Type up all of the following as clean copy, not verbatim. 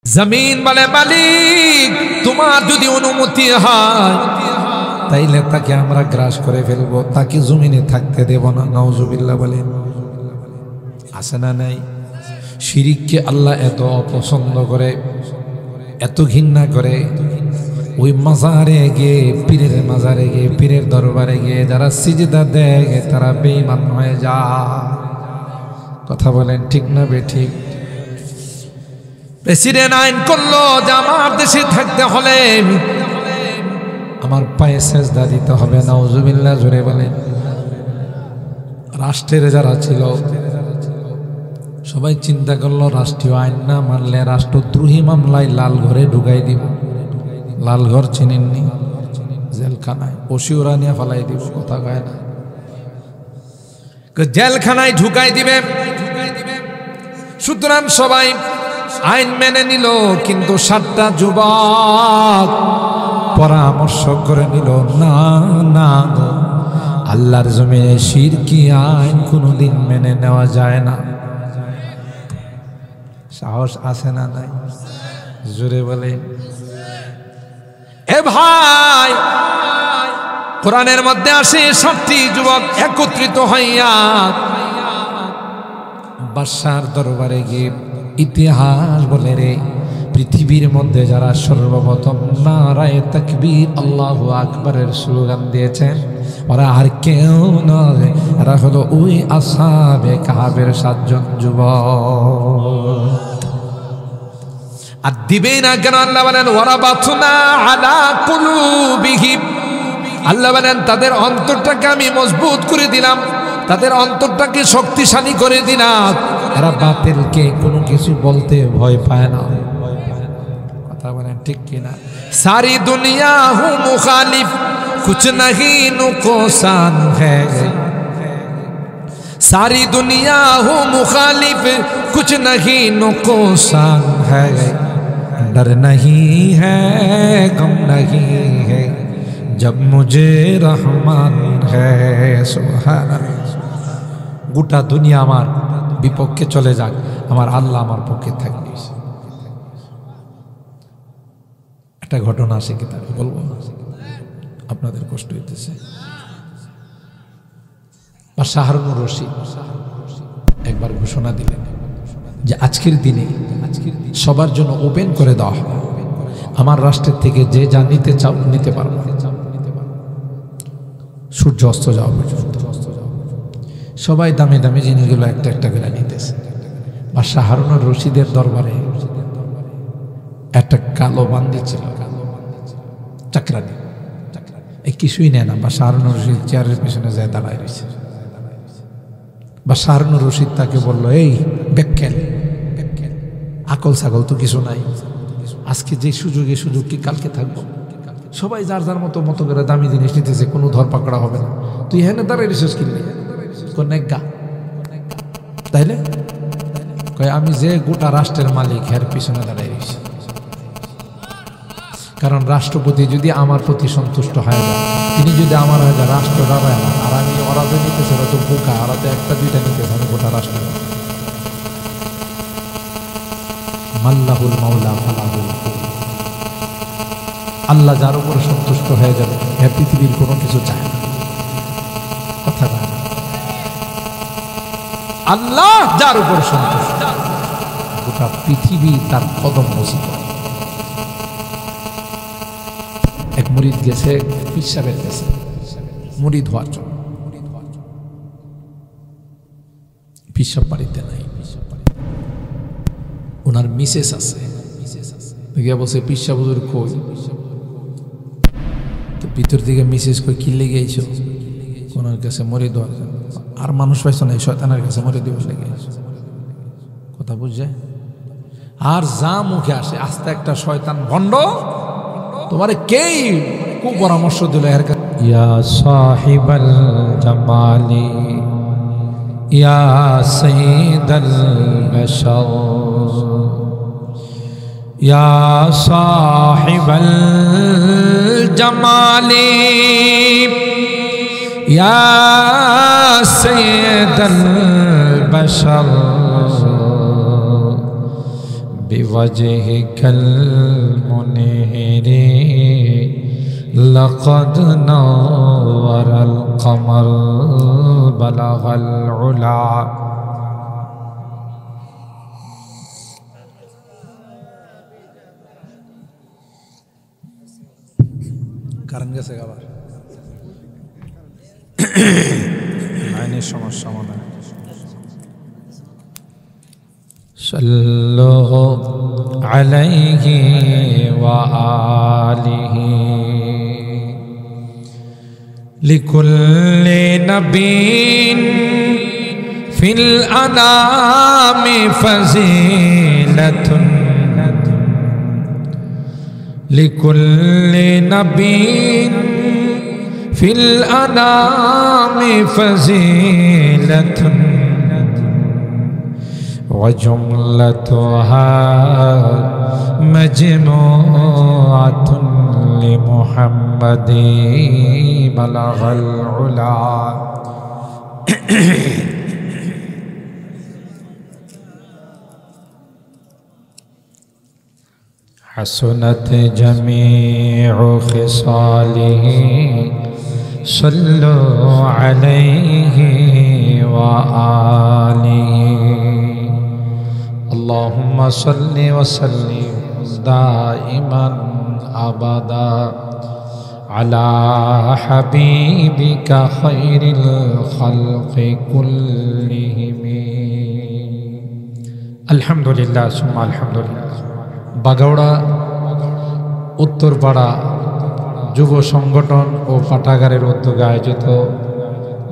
জমিন বলে মালিক তোমার যদি অনুমতি হয় তাইলে তাকে আমরা গ্রাস করে ফেলবো, তাকে জমিনে থাকতে দেব না। নাউজুবিল্লাহ বলে আছে না নাই? শিরিককে আল্লাহ এত অপছন্দ করে, এত ঘৃণা করে, ওই মাজারে গিয়ে, পীরের মাজারে গিয়ে, পীরের দরবারে গিয়ে যারা সিজদা দেয় তারা বেঈমান হয়ে যায়। কথা বলেন ঠিক না বেঠিক? প্রেসিডেন্ট আইন করলো যে আমার দেশে থাকতে হলে আমার পায়ে সেজদা দিতে হবে। নাউজুবিল্লাহ জোরে বলেন। রাষ্ট্রের যারা ছিল সবাই চিন্তা করলো রাষ্ট্রীয় আইন না মানলে রাষ্ট্রদ্রোহী মামলায় লাল ঘরে ঢুকাই দিব। লাল ঘর চিনেননি? জেলখানায় ওসিওরা নিয়ে ফালাই দিব। কথা কয় না? জেলখানায় ঢুকাই দিবে। সুতরাং সবাই আইন মেনে নিল, কিন্তু 7টা যুবক পরামর্শ করে নিল, না না, আল্লাহর জমিনে শিরকি আইন কোনোদিন মেনে নেওয়া যায় না। সাহস আছে না নাই? জোরে বলে। এ ভাই, কোরআনের মধ্যে আসে 7টি যুবক একত্রিত হইয়া বাদশার দরবারে গিয়ে ইতিহাস বলে রে, পৃথিবীর মধ্যে যারা সর্বপ্রথম নারায়ে তাকবীর আল্লাহু আকবারের স্লোগান দিয়েছেন ওরা আর কেউ নয়, এরা হলো ওই আসহাবে কাহাবের 7 জন যুবক। আর দিবে না কেন? আল্লাহ বলেন ওয়ারাবাতনা আলা কুলুবিহিম, আল্লাহ বলেন তাদের অন্তরটাকে আমি মজবুত করে দিলাম, তাদের অন্তরটাকে শক্তিশালী করে দিলাম। এরা বাতিলকে কোনো কিছু বলতে ভয় পায় না। কথা বলেন ঠিক কিনা? সারি দুনিয়া হু মুখালিফ কুছ नहीं नुकसान है, सारी दुनिया हो मुखालिफ कुछ नहीं नुकसान है, डर नहीं है गम नहीं है जब मुझे रहमान है। सुभान अल्लाह। গোটা দুনিয়া আমার বিপক্ষে চলে যাক, আমার আল্লাহ আমার পক্ষে থাকবে। একটা ঘটনা আছে কিতাবে বলবো, আপনাদের কষ্ট হইতেছে। বাদশাহ হারুনুর রশিদ একবার ঘোষণা দিলেন যে আজকের দিনে সবার জন্য ওপেন করে দেওয়া হবে, আমার রাষ্ট্রের থেকে যে যা নিতে চাও নিতে পারবে, সূর্য অস্ত যাওয়া পর্যন্ত। সবাই দামি দামি জিনিসগুলো একটা একটা করে নিতেছে। বাদশাহ হারুনুর রশিদের দরবারে একটা কালো বান্দি ছিল, চাকরানি, এই কিছুই নেয় না। বাদশাহ হারুনুর রশিদ চেয়ারের পেছনে যায় দাঁড়ায় রয়েছে। বাদশাহ হারুনুর রশিদ তাকে বললো, এই বেক্কেল, আকল ছাগল তো কিছু নাই, আজকে যে সুযোগ, এই সুযোগ কি কালকে থাকবো? সবাই যার যার মতো মতো করে দামি জিনিস নিতেছে, কোনো ধরপাকড়া হবে না, তুই হ্যাঁ দাঁড়াই রিসোর্স কিনলি নেগা, তাইলে কয় আমি যে গোটা রাষ্ট্রের মালিক এর পিছনে দাঁড়াই রয়েছি। কারণ রাষ্ট্রপতি যদি আমার প্রতি সন্তুষ্ট হয়ে যায়, তিনি যদি আমার হয়ে যায়, রাষ্ট্র দাঁড়ায় না। আর আমি ওরা যে নিতেছে ওরা তো বোকা, ওরা তো 1টা 2টা নিতেছে, আমি গোটা রাষ্ট্র। মাল্লাহুল মাওলা ফালাহুল, আল্লাহ যার উপর সন্তুষ্ট হয়ে যাবে এর পৃথিবীর কোনো কিছু চায় না। কথা না, আল্লাহ যার উপর সন্তুষ্ট গোটা পৃথিবী তার কদম মসজিদ। এক মুরিদ গেছে পীর সাহেবের কাছে মুরিদ হওয়ার জন্য। পীর সাহেব বাড়িতে নাই, ওনার মিসেস আছে। বলছে পীর সাহেব হুজুর কই? তো ভিতর দিকে মিসেস কই কি লেগে আইছো? ওনার কাছে মুরিদ হওয়ার জন্য। আর মানুষ পাইছো না, শয়তানের কাছে মরে দিব লেগে। কথা বুঝছে? আর যা মুখে আসে আস্তে একটা শয়তান ভণ্ড তোমারে কেই কু পরামর্শ দিল এর কাছে, ইয়া সাহিবাল জামালি ইয়া সাইয়্যিদাল বাশার ইয়া সাহিবাল জামালি ইয়া সাইয়্যিদাল বাশার বিওয়াজহিকাল মুনিরি লাকাদ নাওয়ারাল কমর বালাগাল উলা। কারণ গেছে আবার আইনের সমস্যা মনে হয়। সাল্লু আলাইহি ওয়া আলিহি লিকুল্লি নবিয়্যিন ফিল আনামি ফাজিলাতুন লিকুল্লি নবিয়্যিন ফিল আনামি ফাজিলাতুন وجملتها مجموعة لمحمد بلغ العلا. حسنت جميع خصاله صلوا عليه وآله. اللهم صل وسلم دائما أبدا على حبيبك خير الخلق كلهم. الحمد لله ثم الحمد لله. বাগাউড়া উত্তরপাড়া যুব সংগঠন ও পাঠাগারের উদ্যোগে আয়োজিত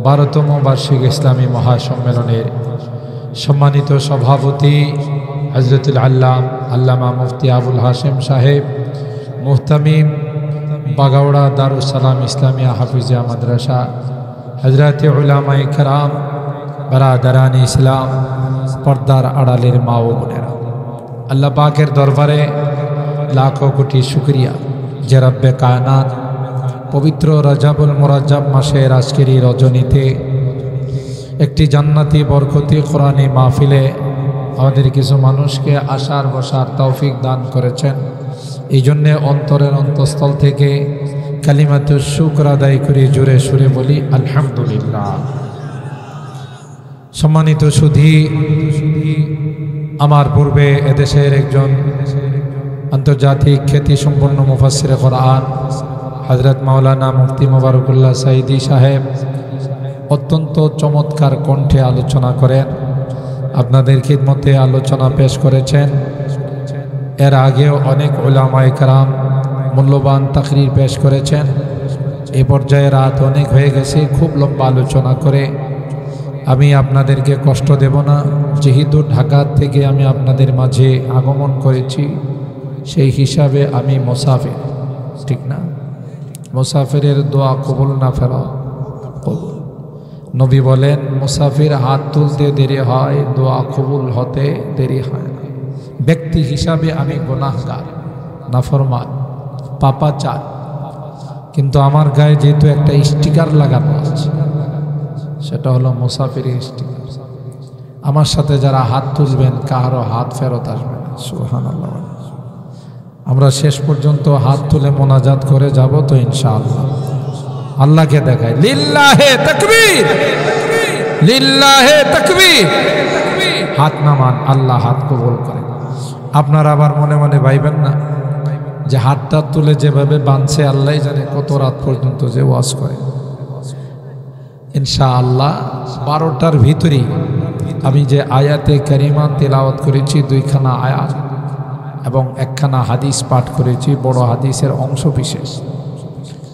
12তম বার্ষিক ইসলামী মহাসম্মেলনের সম্মানিত সভাপতি হযরতুল আল্লামা মুফতি আবুল হাশেম সাহেব, মুহতামিম বাগাউড়া দারুস সালাম ইসলামিয়া হাফিজিয়া মাদ্রাসা, হযরতে উলামায়ে কেরাম, বারাদারান ইসলাম, পর্দার আড়ালের মা ও বোনেরা, আল্লাহ পাকের দরবারে লাখো কোটি শুকরিয়া যে রব্বে কায়নাত পবিত্র রজবুল মুরাজ্জাব মাসের আজকের এই রজনীতে একটি জান্নাতি বরকতি কোরআনী মাহফিলে আমাদের কিছু মানুষকে আসার বসার তৌফিক দান করেছেন। এই জন্যে অন্তরের অন্তঃস্থল থেকে কালিমাতুশ শুকর আদায় করে জোরে সুরে বলি আলহামদুলিল্লাহ। সম্মানিত সুধী, আমার পূর্বে এদেশের একজন আন্তর্জাতিক খ্যাতিসম্পন্ন মুফাসসিরে কোরআন হযরত মাওলানা মুফতি মোবারকুল্লাহ সাঈদী সাহেব অত্যন্ত চমৎকার কণ্ঠে আলোচনা করেন, আপনাদের খিদমতে আলোচনা পেশ করেছেন। এর আগেও অনেক উলামায়ে কেরাম মূল্যবান তাকরীর পেশ করেছেন। এই পর্যায়ে রাত অনেক হয়ে গেছে, খুব লম্বা আলোচনা করে আমি আপনাদেরকে কষ্ট দেব না। যেহেতু ঢাকা থেকে আমি আপনাদের মাঝে আগমন করেছি, সেই হিসাবে আমি মুসাফির, ঠিক না? মুসাফিরের দোয়া কবুল না ফেরা কবুল। নবী বলেন মুসাফির হাত তুলতে দেরি হয়, দোয়া কবুল হতে দেরি হয় না। ব্যক্তি হিসাবে আমি গুনাহগার, নাফরমান, পাপাচার, কিন্তু আমার গায়ে যেহেতু একটা স্টিকার লাগানো আছে, সেটা হলো মুসাফিরের স্টিকার। আমার সাথে যারা হাত তুলবেন কারো হাত ফেরত আসবে না। সুবহানাল্লাহ। আমরা শেষ পর্যন্ত হাত তুলে মোনাজাত করে যাব তো ইনশাআল্লাহ। আল্লাহকে দেখায় লিল্লাহে তাকবীর, লিল্লাহে তাকবীর। হাত নামান, আল্লাহ হাত কবুল করে। আপনারা আবার মনে মনে ভাইবেন না যে হাতটা তুলে যেভাবে বাঁধছে আল্লাহ জানে কত রাত পর্যন্ত যে ওয়াজ করে। ইনশাআল্লাহ 12টার ভিতরেই আমি যে আয়াতে কারিমা তেলাওয়াত করেছি, 2খানা আয়াত এবং 1খানা হাদিস পাঠ করেছি, বড় হাদিসের অংশ বিশেষ।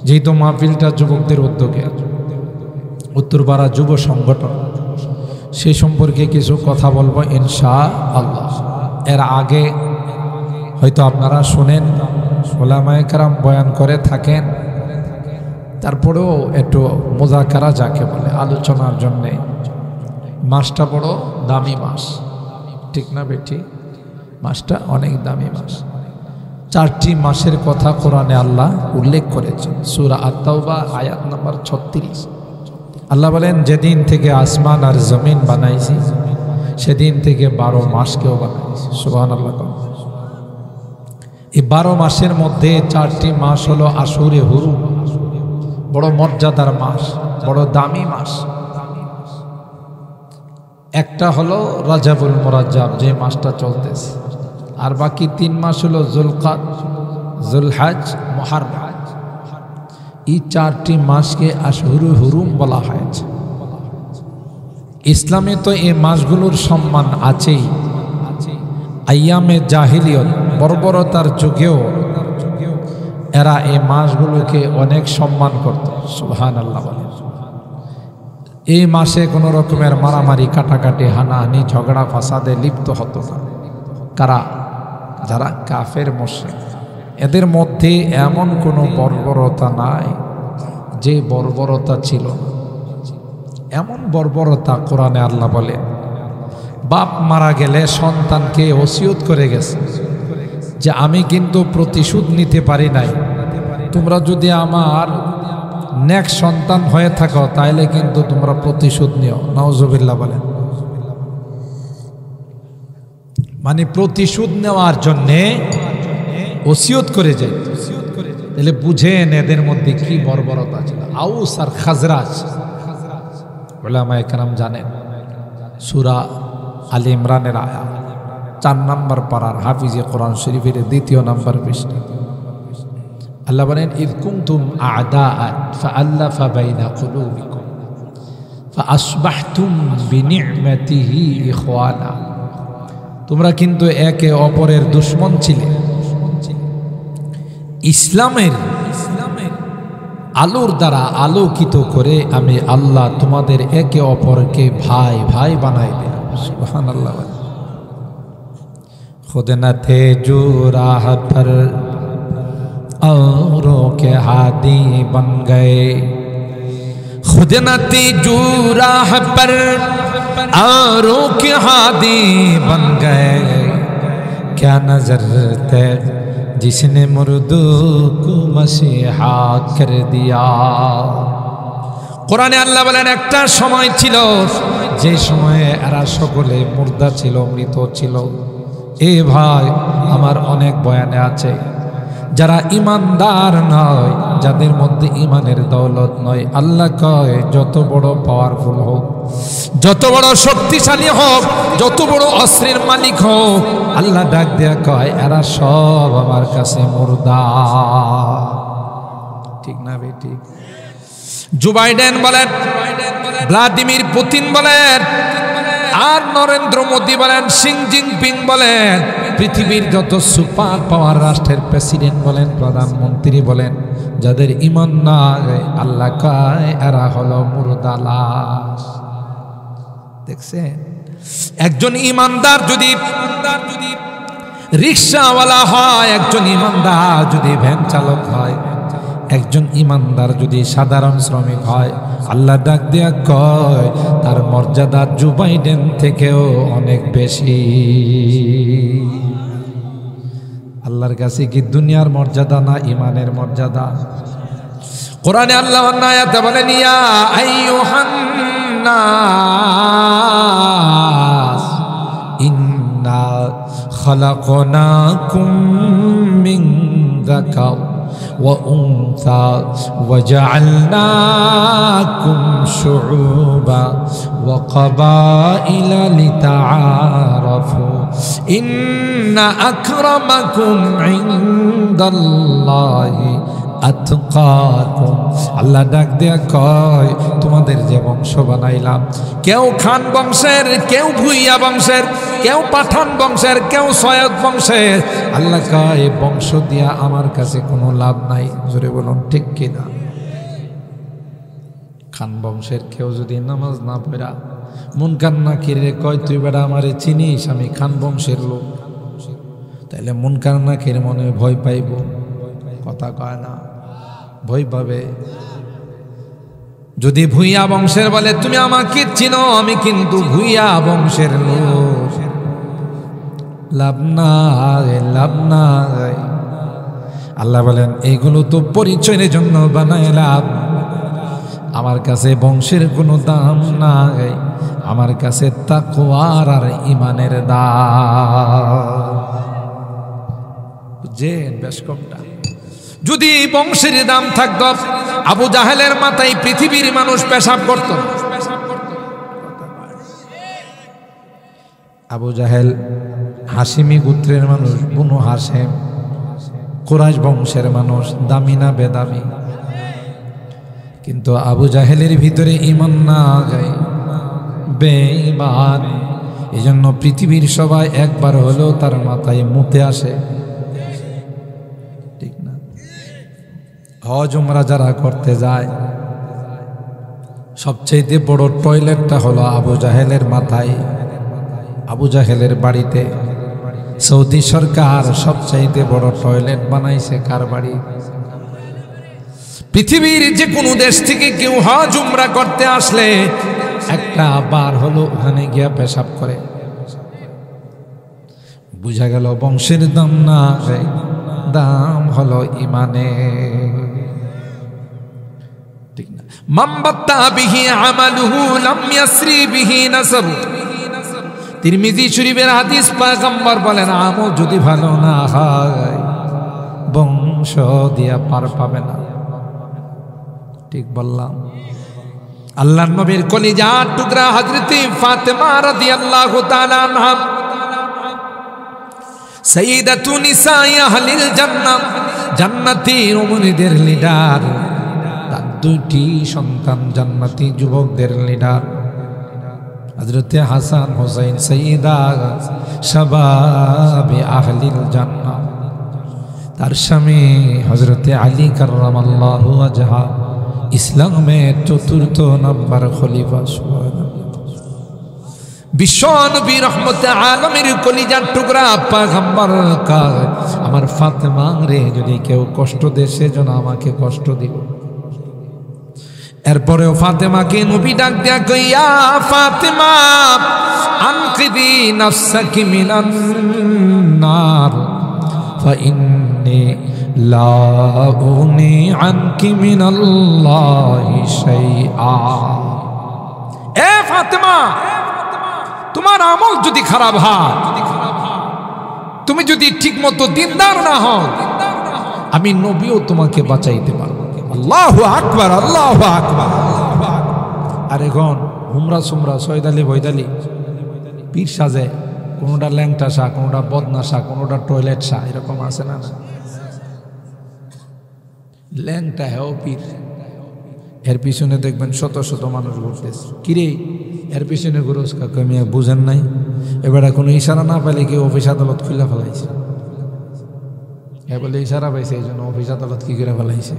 যেহেতু মাহফিলটা যুবকদের উদ্যোগে, উত্তরপাড়া যুব সংগঠন, সেই সম্পর্কে কিছু কথা বলবো ইনশাআল্লাহ। এর আগে হয়তো আপনারা শুনেন, উলামায়ে কেরাম বয়ান করে থাকেন, তারপরেও একটু মুযাকারা যাকে বলে, আলোচনার জন্যে মাসটা বড় দামি মাস, ঠিক না বেটি? মাসটা অনেক দামি মাস। 4টি মাসের কথা কোরআনে আল্লাহ উল্লেখ করেছেন। সূরা আত-তাওবা আয়াত নাম্বার 36 আল্লাহ বলেন, যেদিন থেকে আসমান আর জমিন বানাইছি সেদিন থেকে 12 মাসকেও বানাইছে। সুবহানাল্লাহ। এই 12 মাসের মধ্যে 4টি মাস হলো আশুরে হুরুম, বড় মর্যাদার মাস, বড় দামি মাস। একটা হলো রাজাবুল মুরাজ্জাব, যে মাসটা চলতেছে, আর বাকি 3 মাস হলো যুলকাদ, যুলহজ, মুহররম। এই 4টি মাসকে আশহুরুল হুরুম বলা হয়েছে। ইসলামে তো এই মাসগুলোর সম্মান আছেই। আইয়ামে জাহিলিয়ত, বর্বরতার যুগেও এরা এই মাসগুলোকে অনেক সম্মান করত। সুবহানাল্লাহ বলে। এই মাসে কোনো রকমের মারামারি, কাটাকাটি, হানাহানি, ঝগড়া ফাসাদে লিপ্ত হতো না। কারা? যারা কাফের মুশরিক। এদের মধ্যে এমন কোনো বর্বরতা নাই যে বর্বরতা ছিল না। এমন বর্বরতা কোরআনে আল্লাহ বলে, বাপ মারা গেলে সন্তানকে ওসিয়ত করে গেছে যে আমি কিন্তু প্রতিশোধ নিতে পারি নাই, তোমরা যদি আমার নেক সন্তান হয়ে থাকো তাইলে কিন্তু তোমরা প্রতিশোধ নিও। নাউজুবিল্লাহ বলেন। মানে প্রতিশোধ নেওয়ার জন্যে ওসিয়ত করে যায়। তাহলে বুঝেন এদের মধ্যে কি বর্বরতা ছিল। আউস আর খাজরাজ, উলামায়ে কেরাম জানেন, সূরা আলে ইমরানের আয়াত 4 নম্বর পারার হাফিজে কোরআন শরীফের 2 নম্বর পৃষ্ঠা আল্লাহ বলেন, ইয কুনতুম আ'দাআন ফাআল্লাফা বাইনা কুলুবিকুম ফাআসবাহতুম বিনি'মাতিহি ইখওয়ানা। তোমরা কিন্তু একে অপরের দুশমন ছিলে, ইসলামের আলোর দ্বারা আলোকিত করে আমি আল্লাহ তোমাদের একে অপরকে ভাই ভাই বানাই দিলাম। সুবহানাল্লাহ। खुद न थे जो राह पर औरों के हादी बन गए, खुद न थे जो राह पर औरों के हादी बन गए, क्या नजर थे जिसने मुर्दों को मसीहा कर दिया। কোরআনে আল্লাহ বলেন, একটা সময় ছিল যে সময়ে এরা সকলে মুর্দা ছিল, মৃত ছিল। এ ভাই আমার অনেক বয়ানে আছে, যারা ইমানদার নয়, যাদের মধ্যে ইমানের দৌলত নয়, আল্লাহ কয় যত বড় পাওয়ারফুল হোক, যত বড় শক্তিশালী হোক, যত বড় অস্ত্রের মালিক হোক, আল্লাহ ডাক দেয়া কয় এরা সব আমার কাছে মুর্দা। ঠিক না বে? ঠিক। জো বাইডেন বলেন, ভ্লাদিমির পুতিন বলেন, আর নরেন্দ্র মোদী বলেন, শি জিনপিং বলেন, পৃথিবীর যত সুপার পাওয়ার রাষ্ট্রের প্রেসিডেন্ট বলেন, প্রধানমন্ত্রী বলেন, যাদের ঈমান নাই, আল্লাহ কয় এরা হলো মুর্দা লাশ। দেখছেন, একজন ঈমানদার যদি রিকশাওয়ালা হয়, একজন ঈমানদার যদি ভ্যান চালক হয়, একজন ঈমানদার যদি সাধারণ শ্রমিক হয়, আল্লাহ ডাক দেয়া কয় তার মর্যাদা জো বাইডেন থেকেও অনেক বেশি। আল্লাহর কাছে কি দুনিয়ার মর্যাদা না ঈমানের মর্যাদা? কোরআনে আল্লাহ আয়াতে বলেন, ইয়া আইয়ুহান নাস ইন্না খালাকনাকুম মিন যাকার وأنثى وجعلناكم شعوبا وقبائل لتعارفوا إن أكرمكم عند الله আতকাকুম। আল্লাহ ডাক দেয়া কয় তোমাদের যে বংশ বানাইলাম, কেউ খান বংশের, কেউ ভুইয়া বংশের, কেউ পাঠান বংশের, কেউ সৈয়দ বংশের। আল্লাহ কয় বংশ দিয়া আমার কাছে কোনো লাভ নাই। জোরে বলুন ঠিক কিনা? খান বংশের কেউ যদি নামাজ না পড়া মুনকার নাকিরে কয় তুই বেটা আমারে চিনিস, আমি খান বংশের লোক, তাইলে মুনকার নাকির মনে ভয় পাইব, কথা কয় না, ভয় পাবে। যদি ভুইয়া বংশের বলে তুমি আমাকে চিনো, আমি কিন্তু ভুইয়া বংশের লোক, লাভ নাই, লাভ নাই। আল্লাহ বলেন এইগুলো তো পরিচয়ের জন্য বানাইলাম, আমার কাছে বংশের কোনো দাম নাই, আমার কাছে তাকওয়ার আর ঈমানের দাম। যে বেশ কমটা যদি বংশের দাম থাকতো, আবু জাহেলের মাথায় পৃথিবীর মানুষ পেশাব করত। আবু জাহেল হাশিমি গোত্রের মানুষ, বনু হাশেম, কুরাইশ বংশের মানুষ, দামি না বেদামি? কিন্তু আবু জাহেলের ভিতরে ঈমান না গায়, বেঈমান। এই জন্য পৃথিবীর সবাই একবার হলেও তার মাথায় মুতে আসে, ঠিক না? হজ উমরা যারা করতে যায়, সবচেয়ে বড় টয়লেটটা হলো আবু জাহেলের মাথায়, আবু জাহেলের বাড়িতে। সৌদি সরকার সবচাইতে বড় টয়লেট বানাইছে কার বাড়ি? পৃথিবীর যে কোনো দেশ থেকে কেউ হজ উমরা করতে আসলে একটা বার হলো ওখানে গিয়া পেশাব করে। বুঝা গেল বংশের দাম না, দাম হলো ইমানে, ঠিক না? মামবাত্তা বিহি আমালুহু লাম ইয়াসরি বিহি নাসাবু। তিরমিজি শরীফের হাদিস, পয়গম্বর বলেন আমল যদি ভালো না হয় বংশ দিয়া পার পাবে না। ঠিক বললাম? আল্লাহর নবীর কলিজার টুকরা হযরত ফাতেমা রাদিয়াল্লাহু তাআলা আনহা, সাইয়্যিদাতু নিসাই আহলিল জান্নাহ, জান্নাতি উম্মদের লিডার। তার দুটি সন্তান জান্নাতি যুবকদের লিডার, হযরত হাসান হুসাইন, সাইয়্যিদা শাবাবে আহলিল জান্নাহ। তার স্বামী হযরত আলী কাররামাল্লাহু ওয়াজহা, ইসলামের ৪র্থ নম্বর খলিফা। বিশ্ব নবী রহমতে আলমের কলিজার টুকরা পয়গম্বর কয়, আমার ফাতেমা রে যদি কেউ কষ্ট দেয় সেজন্য আমাকে কষ্ট দিব। এরপরেও ফাতেমাকে নবী ডাক দেয়া কই, ইয়া ফাতেমা আনকিদি নাফসাকি মিনান নার ফাইন্নী লা উগনি আনকি মিনাল্লাহি শাইআ। এ ফাতেমা, তোমার আমল যদি খারাপ হয়, তুমি যদি ঠিকমতো দিনদার না হও, আমি নবীও তোমাকে বাঁচাইতে পারবো। আল্লাহু আকবার, আল্লাহু আকবার। আর এখন হুমরা সুমরা, সয়দালি বৈদালি পীর সাজে, কোনোটা ল্যাংটা শাহ, কোনোটা বদনা শাহ, কোনোটা টয়লেট শাহ, এরকম আছে না? ল্যাংটা হেও পীর, এর পিছনে দেখবেন শত শত মানুষ ঘুরতেছে। কিরে এর পিছনে ঘুরোস কাকা, মিয়া বুঝেন নাই? এবারে কোনো ইশারা না পাইলে কি অফিস আদালত খুলে ফেলাইছে? এ বলে ইশারা পাইছে, এই জন্য অফিস আদালত কি করে ফেলাইছে?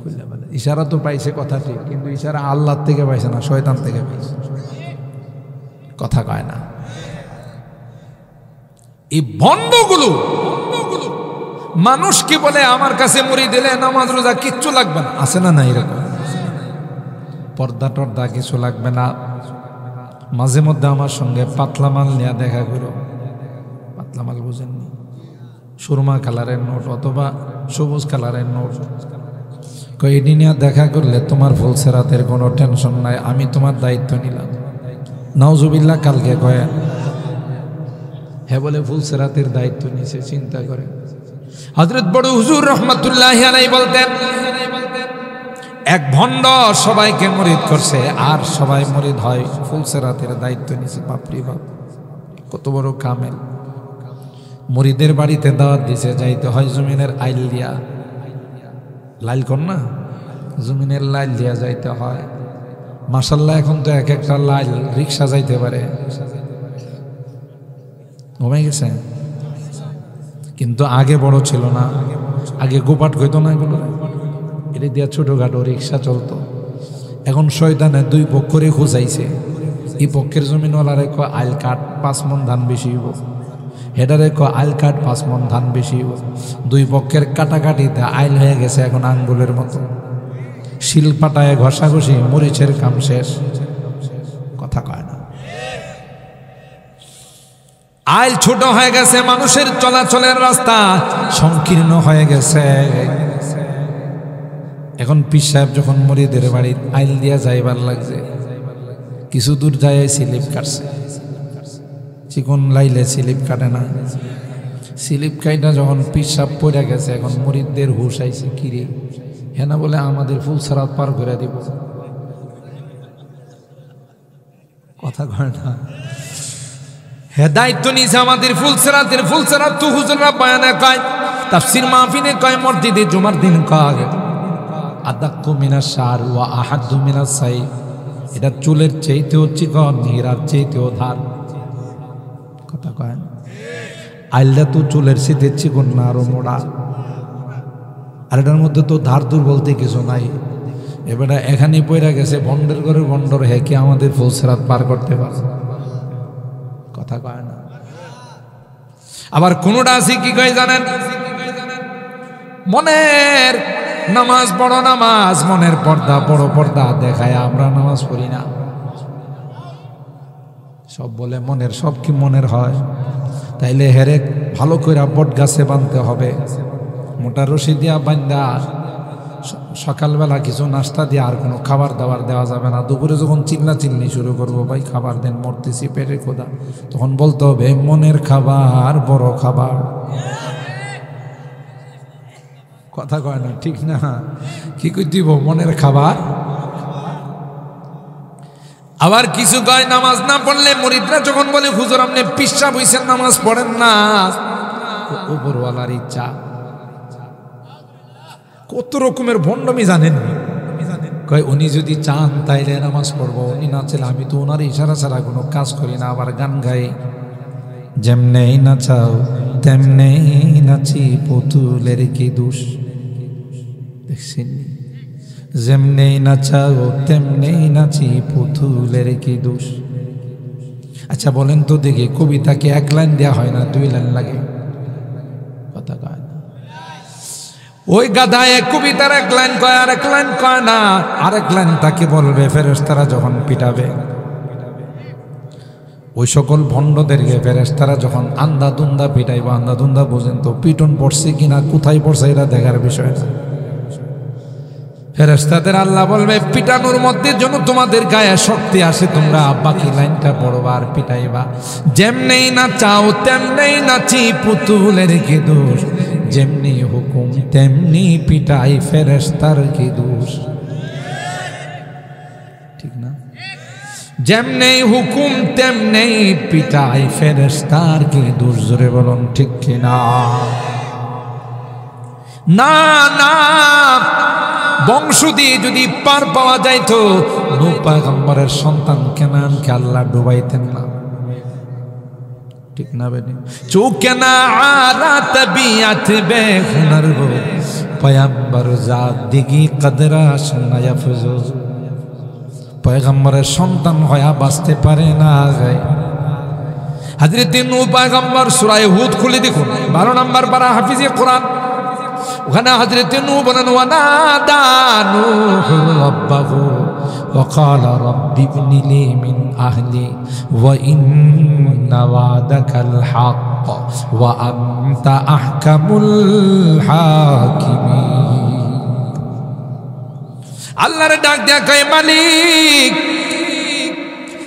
খুলে ফেলে। ইশারা তো পাইছে কথা ঠিক, কিন্তু ইশারা আল্লাহর থেকে পাইছে না, শয়তান থেকে পাইছে। কথা কয় না। এই ভণ্ডগুলো মানুষকে বলে আমার কাছে মুড়ি দিলে নামাজ রোজা কিচ্ছু লাগবে না, আছে না? না, এরকম পর্দা টর্দা কিছু লাগবে না। মাঝে মধ্যে আমার সঙ্গে পাতলা মাল নিয়ে দেখা করো। পাতলা মাল বুঝেননি? সুরমা কালারের নোট অথবা সবুজ কালারের নোট। কয়েকটি নিয়ে দেখা করলে তোমার ফুলসেরাতের কোনো টেনশন নাই, আমি তোমার দায়িত্ব নিলাম। নাউজুবিল্লাহ কালকে কয়ে হ্যাঁ বলে ফুলসেরাতের দায়িত্ব নিছে, চিন্তা করে। হযরত বড় হুজুর রহমাতুল্লাহি আলাইহি বলতেন, এক ভণ্ড সবাইকে মুরিদ করছে আর সবাই মুরিদ হয়, ফুলসেরাতের দায়িত্ব নিছে। বাপরে বাপ, কত বড় কামেল! মুরিদের বাড়িতে দাওয়াত দিছে, যাইতে হয় জমিনের আইল দিয়া, লাইল কর না, জমিনের লাইল দিয়া যাইতে হয়। মাশাআল্লাহ এখন তো এক একটা লাইল রিক্সা যাইতে পারে, কমে গেছে। কিন্তু আগে বড় ছিল না, আগে গোপাট কইতো না, এগুলো এটা দিয়া ছোটখাটো রিক্সা চলতো। এখন শয়তানে দুই পক্ষরে খুঁজাইছে। এই পক্ষের জমিনওয়ালারে কয় আইল কাট 5 মণ ধান বেশি হইব, হেডারে কয় আইল কাট 5 মণ ধান বেশি হইব। দুই পক্ষের কাটাকাটিতে আইল হয়ে গেছে এখন আঙ্গুলের মতো। শিল পাটায় ঘষাঘষি, মরিচের কাম শেষ। কথা কয় না। আইল ছোট হয়ে গেছে, মানুষের চলাচলের রাস্তা সংকীর্ণ হয়ে গেছে। এখন পীর সাহেব যখন মুরিদের বাড়ি আইল দিয়া যাইবার লাগছে, কিছু দূর যায় স্লিপ কাটছে, চিকন লাইলে স্লিপ কাটে না, স্লিপ কাইটা যখন পিসাব পড়ে গেছে, এখন মুরিদদের হুশ আইছে, কিরে হ্যাঁ না বলে আমাদের ফুলসরাত পার করে দিব, কথা কয় না। হ্যাঁ দায়িত্ব নিয়েছে আমাদের ফুলসরাতের, ফুলসরাত তো হুজুররা বয়ানে কয়, তাফসীর মাহফিলে কয়, মসজিদে জুমার দিন কয় আদাক্কু মিনাশ শার ওয়া আহাদ্দু মিনাস সাইফ, এটা চুলের চাইতেও চিকন, হীরার চাইতেও ধার, কথা কয়। আইলটা তো চুলের চাইতে চিকন না, আরো মোড়া, আর এটার মধ্যে তো ধার দূর বলতে কিছু নাই। এবারে এখানে পয়রা গেছে ভন্ডের করে ভন্ডর, হে কি আমাদের ফুলসরাত পার করতে পারে, কথা কয় না। আবার কোনটা আছে কি কয় জানেন, মনের নামাজ বড় নামাজ, মনের পর্দা বড় পর্দা দেখায় আমরা নামাজ পড়ি না। সব বলে মনের, সব কি মনের হয়? তাইলে হেরে ভালো করে বট গাছে বাঁধতে হবে, মোটা রশি দিয়া বান্ধা সকালবেলা কিছু নাস্তা দিয়ে আর কোনো খাবার দাবার দেওয়া যাবে না। দুপুরে যখন চিল্লা চিল্লি শুরু করবো, ভাই খাবার দেন, মরতেছি পেটে খোদা, তখন বলতে হবে মনের খাবার বড় খাবার, কথা কয় না, ঠিক না? কি কই দিব, মনের খাবার। আবার কিছু কয় নামাজ না পড়লে, মুরিদরা যখন বলে হুজুর আপনি পিসা বইছেন নামাজ পড়েন না, উপরওয়ালার ইচ্ছা। কত রকমের ভণ্ডমি জানেন, কয় উনি যদি চান তাইলে নামাজ পড়বো, উনি না চাইলে আমি তো ওনার ইশারা ছাড়া কোনো কাজ করি না। আবার গান গাই, যেমনেই নাচাও তেমনেই নাচি, পুতুলের কি দোষ, দেখছেন? যেমনেই নাচাও তেমনেই নাচি, পুতুলের কি দোষ। আচ্ছা বলেন তো দেখি, কবিতাকে এক লাইন দেওয়া হয় না, 2 লাইন লাগে, কথা কয় না। ওই গাধা এক কবিতার 1 লাইন কয়, আর 1 লাইন কয় না, আরেক লাইন তাকে বলবে ফেরেশতারা যখন পিটাবে। ওই সকল ভণ্ডদেরকে ফেরেশতারা যখন আন্দা দুন্দা পিটাইব, আন্দা দুন্দা বোঝেন তো পিটন পড়ছে কিনা, কোথায় পড়ছে এটা দেখার বিষয় না। ফেরেশতাদের আল্লাহ বলবে পিটানোর মধ্যে যেন তোমাদের গায়ে শক্তি আসে, তোমরা বাকি লাইনটা পড়বা আর পিটাইবা। যেমনেই না চাও তেমনেই নাচি, পুতুলের কি দোষ, যেমনি হুকুম তেমনি পিটাই, ফেরেশতার কি দোষ, ঠিক না? যেমনেই হুকুম তেমনেই পিটাই, ফেরেশতার কি দোষ, জোরে বলুন ঠিক কিনা? না না, বংশ দিয়ে যদি পার পাওয়া যাইতো, নূহ পয়গম্বরের সন্তান কেনানকে আল্লাহ ডুবাইতেন না, ঠিক না? বেনি চৌকে না আরা তবিয়ত বেহুনর গো, পয়গম্বর জাত দিগি কদরা সুনায়া ফজো, পয়গম্বরের সন্তান হয়া বাঁচতে পারে না। হযরত নূহ পয়গম্বর সূরা হুদ খুলে দেখুন, 12 নম্বর পারা, হাফিজে কোরআন, ওখানে হযরত নূহ বলেন, ওয়ানাদা নূহ রাব্বাহু ওয়া ক্বালা রাব্বি ইবনি লি মিন আহলি ওয়া ইন্না ওয়াদাকাল হক ওয়া আনতা আহকামুল হাকিমিন। আল্লাহর ডাক দেয়া কয়, মালিক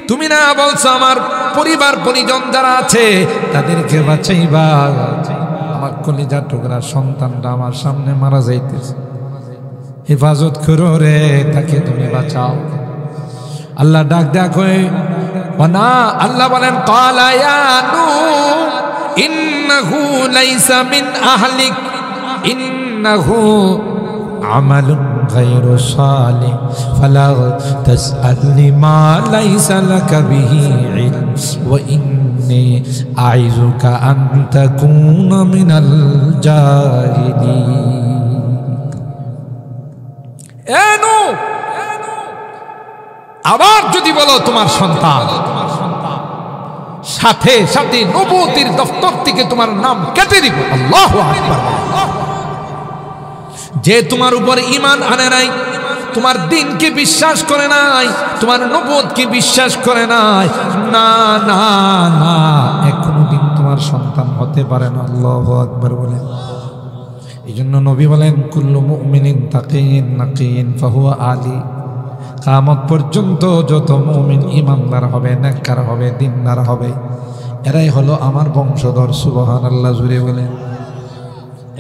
তুমি না বলছো আমার পরিবার পরিজন যারা আছে তাদেরকে বাঁচাইবা, আমার কলিজার টুকরা সন্তানটা আমার সামনে মারা যাইতেছে, হেফাজত করো রে, তাকে তুমি বাঁচাও। আল্লাহ ডাক দেয়া কয় না, আল্লাহ বলেন ক্বালা ইয়া নূহ ইন্নাহু লাইসা মিন আহলিক ইন্নাহু আমালুন গায়রু সালিহ ফালা তাসআলনি মা লাইসা লাকা বিহি ইলম ওয়া ইন্নী আইযুকা আন তাকুনা মিনাল জাহিলিন। এ নূহ, আবার যদি বলো তোমার সন্তান, সাথে সাথে নবুয়তির দফতর থেকে তোমার নাম কেটে দিব। আল্লাহু আকবার। যে তোমার উপর ঈমান আনে নাই, তোমার দ্বীনকে বিশ্বাস করে নাই, তোমার নবুয়তকে বিশ্বাস করে নাই, না না না, কোনদিন তোমার সন্তান হতে পারে না। আল্লাহু আকবার বলেন। এই জন্য নবী বলেন কুল্লু মুমিনিন তাকিয়িন নাকিয়িন ফাহুয়া আলী, কিয়ামত পর্যন্ত যত মুমিন ইমানদার হবে, নেককার হবে, দিনদার হবে, এরাই হলো আমার বংশধর। সুবহানাল্লাহ, জুড়ে বলেন।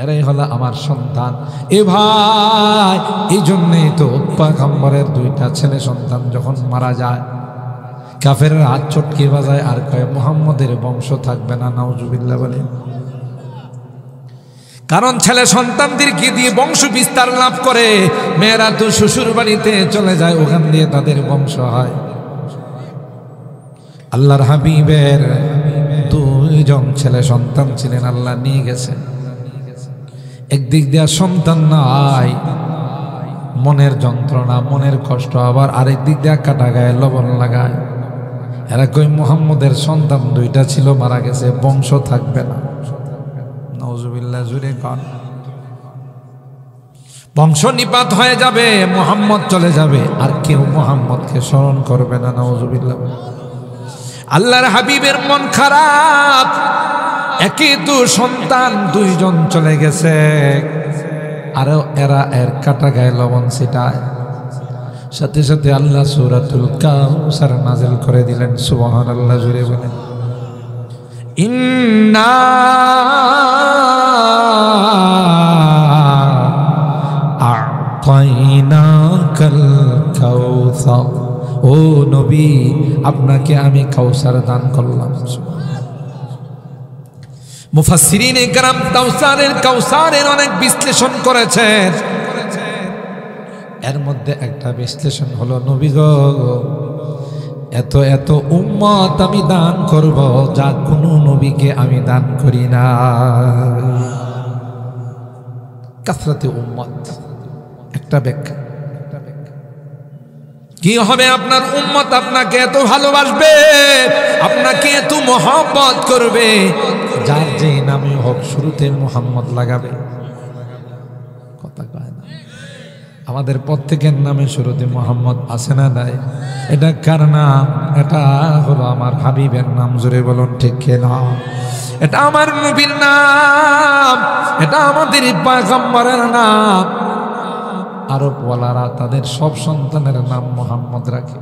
এরাই হলো আমার সন্তান। এ ভাই, এই জন্যই তো পয়গম্বরের দুইটা ছেলে সন্তান যখন মারা যায়, কাফেরের হাত চটকে বাজায় আর কয় মুহাম্মদের বংশ থাকবে না। নাউজুবিল্লাহ বলে। কারণ ছেলে সন্তানদেরকে দিয়ে বংশ বিস্তার লাভ করে, মেয়েরা তো শ্বশুর বাড়িতে চলে যায়, ওখান দিয়ে তাদের বংশ হয়। আল্লাহর হাবিবের দুইজন ছেলে সন্তান ছিলেন, আল্লাহ নিয়ে গেছে। একদিক দিয়ে সন্তান নাই, মনের যন্ত্রণা, মনের কষ্ট, আবার আরেক দিক দিয়ে কাটা গায়ে লবণ লাগায়। এরা কই মুহাম্মদের সন্তান দুইটা ছিল, মারা গেছে, বংশ থাকবে না। নাউজুবিল্লাহ, জুড়ে কন। বংশ নিপাত হয়ে যাবে, মুহাম্মদ চলে যাবে, আর কেউ মুহাম্মদকে স্মরণ করবে না। নাউজুবিল্লাহ। আল্লাহর হাবিবের মন খারাপ, একই তো সন্তান, দুইজন চলে গেছে, আরো এরা এর কাটা গায়ে লবণ ছিটায়। সাথে সাথে আল্লাহ সূরাতুল কাউসার নাযিল করে দিলেন। সুবহানাল্লাহ, জুড়ে বলেন। ইন্না আ'তাইনাকাল কাউসার, ও নবী, আপনাকে আমি কাউসার দান করলাম। মুফাসসিরিনে কেরাম কাউসারের অনেক বিশ্লেষণ করেছেন। এর মধ্যে একটা বিশ্লেষণ হলো, নবী গো, এত এত উম্মত আমি দান করব, যা কোনো নবীকে আমি দান করি না। কাসরাতে উম্মত একটা ব্যাখ্যা। কি হবে আপনার উম্মত আপনাকে এত ভালোবাসবে, আপনাকে এত মহব্বত করবে, যার যে নামে হোক শুরুতে মুহাম্মদ লাগাবে। কথা কয় না? আমাদের প্রত্যেকের নামে শুরুতে মুহাম্মদ আছে না নাই? এটা কার নাম? এটা হলো আমার হাবিবের নাম। জোরে বলুন ঠিক কিনা? এটা আমার নবীর নাম, এটা আমাদের পয়গম্বরের নাম। আরবওয়ালারা তাদের সব সন্তানের নাম মুহাম্মদ রাখে,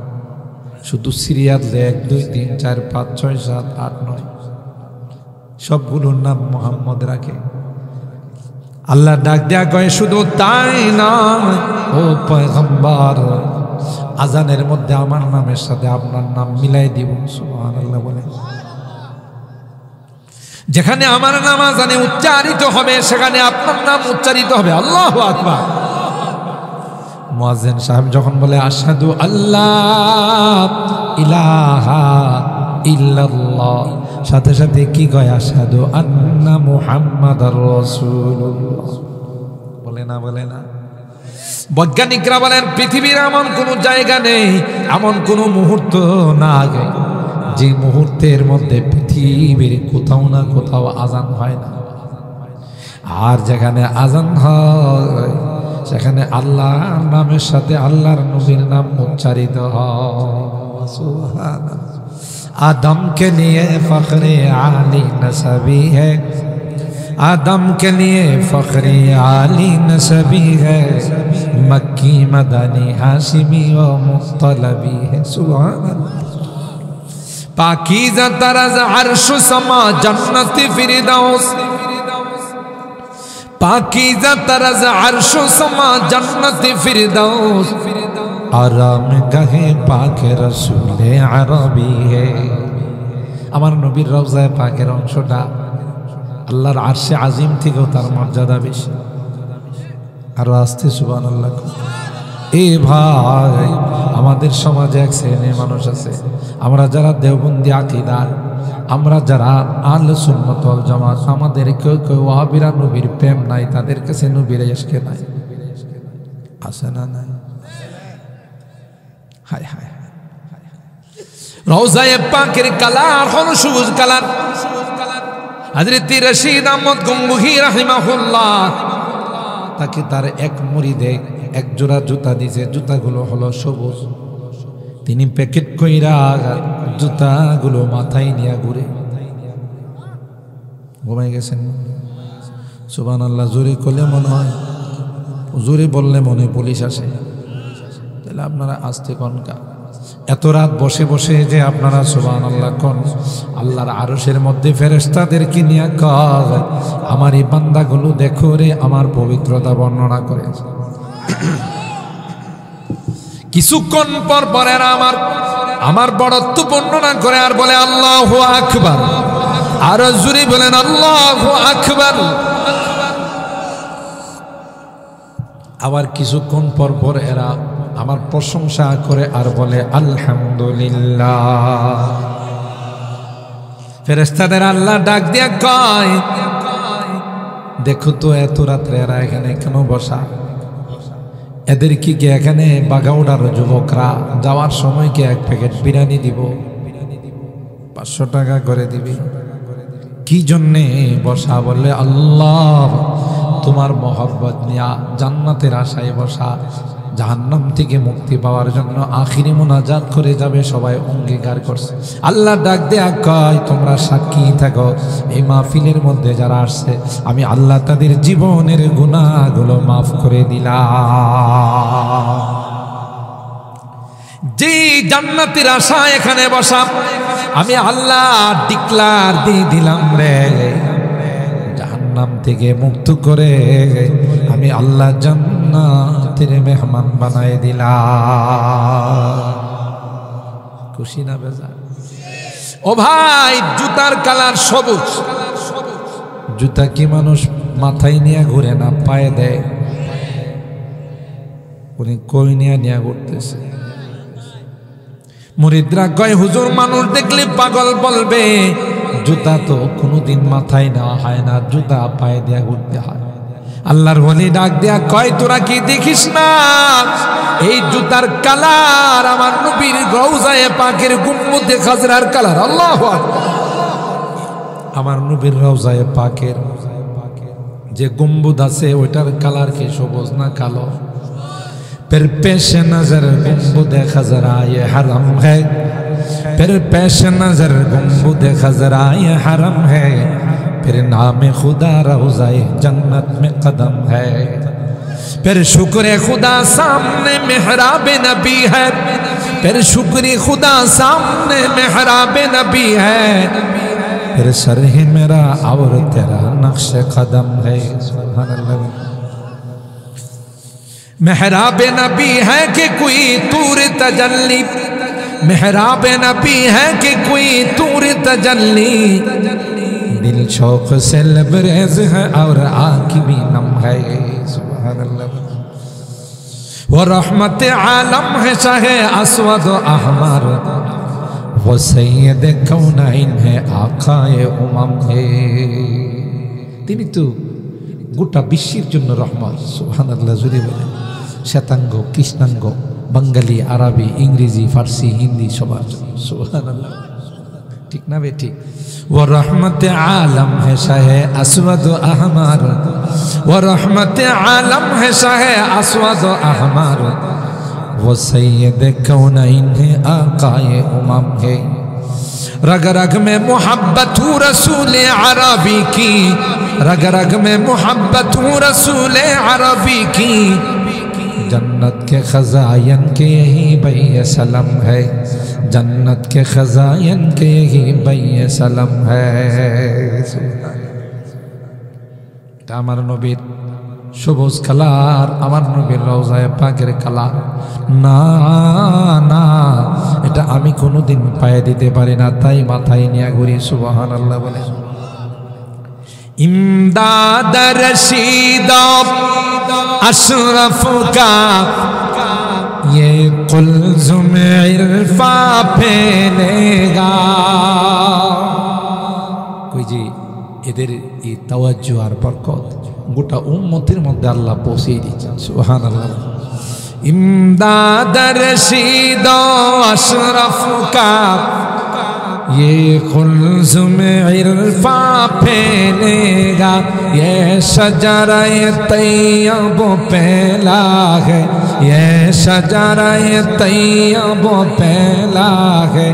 শুধু সিরিয়াল 1 2 3 4 5 6 7 8 9 সবগুলোর নাম মুহাম্মদ রাখে। আল্লাহ ডাক দেয়া কয়, শুধু তাই না ও পয়গম্বর, আজানের মধ্যে আমার নামের সাথে আপনার নাম মিলাই দিব। সুবহানাল্লাহ বলে। যেখানে আমার নাম আজানে উচ্চারিত হবে, সেখানে আপনার নাম উচ্চারিত হবে। আল্লাহু আকবার। মুয়াজ্জিন সাহেব যখন বলে আশহাদু আল্লাহ ইলাহা ইল্লাল্লাহ, সাথে সাথে কি কয়? আশহাদু আন্না মুহাম্মাদার রাসূলুল্লাহ। বলে না? বলে না? বৈজ্ঞানিকরা বলেন, পৃথিবীর এমন কোনো জায়গা নেই, এমন কোনো মুহূর্ত না যে মুহূর্তের মধ্যে পৃথিবীর কোথাও না কোথাও আজান হয় না। আর যেখানে আজান হয়, সেখানে আল্লাহর নামের সাথে আল্লাহর নবীর নাম উচ্চারিত হয়। সুবহানাল্লাহ। आदम के लिए फ़ख्र आली नसबी है, आदम के लिए फ़ख्र आली नसबी है, मक्की मदनी हाशिमी व मुत्तलबी है। सुभान अल्लाह। पाकीज़ा तरज़ अर्श समा जन्नत फिरदौस, पाकीज़ा तरज़ अर्श समा जन्नत फिरदौस, आराम गहे पाके रसूले अरबी है। আমার নবীর রওজায়ে পাকের অংশটা আল্লাহর আরশে আজিম থেকেও তার মর্যাদা বেশি। আর আস্তে সুবহানাল্লাহ। এই ভাই, আমাদের সমাজে এক শ্রেণীর মানুষ আছে, আমরা যারা দেওবন্দি আকীদার, আমরা যারা আহলে সুন্নাত ওয়াল জামাত, আমাদের কেউ কেউ ওয়াহাবীরা নবীর প্রেম নাই, তাদের কাছে নবীর ইশকে নাই। আছে না? নাই? হায় হায়। রওজায়ে পাকের কালার হলো সবুজ কালার। হযরত রশিদ আহমদ গঙ্গুহি রাহিমাহুল্লাহ, তাকে তার এক মুরিদে এক জোড়া জুতা দিয়েছে, জুতাগুলো হলো সবুজ। তিনি প্যাকেট কইরা জুতাগুলো মাথায় নিয়ে ঘুরে ঘুমাই গেছেন। সুবহানাল্লাহ। জোরে করলে মনে হয়, জোরে বললে মনে পুলিশ আসে। তাহলে আপনারা আস্তে কনকা এত রাত বসে বসে যে আপনারা সুবহানাল্লাহ কোন আল্লাহর আরশের মধ্যে ফেরেশতাদেরকে নিয়ে কয় আমার এই বান্দাগুলো দেখো রে আমার পবিত্রতা বর্ণনা করে। কিছুক্ষণ পর পর এরা আমার বড়ত্ব বর্ণনা করে আর বলে আল্লাহু আকবার, আর জোরে বলেন আল্লাহু আকবার। আবার কিছুক্ষণ পর পর এরা আমার প্রশংসা করে আর বলে আলহামদুলিল্লাহ। ফেরেশতাদের আল্লাহ ডাক দিয়া কয় দেখো তো এত রাত্রে এরা এখানে কেন বসা? এদের কি এখানে বাগাউড়ার যুবকরা যাওয়ার সময় কি এক প্যাকেট বিরিয়ানি দিব, 500 টাকা করে দিবি? কি জন্যে বসা? বললে আল্লাহ তোমার মহব্বত নিয়া জান্নাতের আশায় বসা, জাহান্নাম থেকে মুক্তি পাওয়ার জন্য আখিরি মুনাজাত করে যাবে, সবাই অঙ্গীকার করছে। আল্লাহ ডাক দেয়া কয় তোমরা সাক্ষী থাকো, এই মাহফিলের মধ্যে যারা আসছে আমি আল্লাহ তাদের জীবনের গুনাহগুলো মাফ করে দিলাম। যে জান্নাতের আশা এখানে বসা আমি আল্লাহ ডিক্লার দিয়ে দিলাম রে, জাহান্নাম থেকে মুক্ত করে আমি আল্লাহ জান্নাতের মেহমান বানায় দিলাম। খুশি না বেজা? ও ভাই জুতার কালার সবুজ, জুতা কি মানুষ মাথায় নিয়ে ঘুরে না পায়ে দেয়? উনি কই নিয়ে ঘুরতেছে। মুরিদরা কয় হুজুর মানুষ দেখলে পাগল বলবে, জুতা তো কোনোদিন মাথায় নেওয়া হয় না, জুতা পায়ে দেয়া ঘুরতে হয়। আল্লাহর ওলি ডাক দেয়া কয় তোরা কি দেখিস না এই জুতার কালার আমার নবীর রওজায়ে পাকের গুম্বদে খাজরার কালার। আল্লাহু আকবার। আমার নবীর রওজায়ে পাকের যে গম্বুদ আছে ওইটার কালার কি সবুজ না কালো? फिर पेश नजर गुंबद खजरा ये हरम है, फिर पेश नजर गुंबद खजरा ये हरम है, फिर नाम खुदा रोज़ाए जन्नत में कदम है, फिर शुक्र खुदा सामने मेहराब नबी है, फिर शुक्र खुदा सामने मेहराब नबी है, फिर सर ही मेरा और तेरा नक्श कदम है। सुभान अल्लाह। मेहराब नबी है कि कोई तूर तजल्ली, मेहराब नबी है कि कोई तूर तजल्ली, दिल शौक से लबरेज है और आँखी भी नम है। सुभान अल्लाह। वो रहमत आलम है चाहे अस्वद अहमर, वो सैयद कौनाइन है आकाए उमम है। তিনি তো গোটা বিশ্বের জন্য রহমত। সুবহানাল্লাহ। জুড়ে বলেন শ্বেতাঙ্গ কৃষ্ণাঙ্গ বাঙালি আরবি ইংরেজি ফার্সি হিন্দি সবার জন্য। সুবহানাল্লাহ। ঠিক না বে ঠিক? वो रहमत आलम है शाहे अस्वद अहमर, वो रहमत आलम है शाहे अस्वद अहमर, वो सैयद कौनैन है आकाए उमम है। रग रग में मोहब्बत हूँ रसूल अरबी की, रग रग में मोहब्बत हूँ रसूल अरबी की, जन्नत के खजायन के यही बैय सलम है, जन्नत के खजायन के यही बैय सलम है। আমার নবীর সবুজ কালার, আমার নবীর রওজায়ে পাকের কালার না না, এটা আমি কোনোদিন পায়ে দিতে পারি না, তাই মাথায় নিয়ে ঘুরি। সুবহানাল্লাহ বলে। इमदाद रशीदा अशरफ का ये कुल्ज़ुम इरफा फैलेगा। कोई जी এদের এই তাওয়াজ্জু আর বরকত গোটা উম্মতের মধ্যে আল্লাহ পৌঁছে দিয়েছেন। সুবহানাল্লাহ। इमदाद रशीदा अशरफ का ये कुल्ज़ुम इरफा फैलेगा, ये शजरा-ए तैयब पहला है, ये शजरा-ए तैयब पहला है,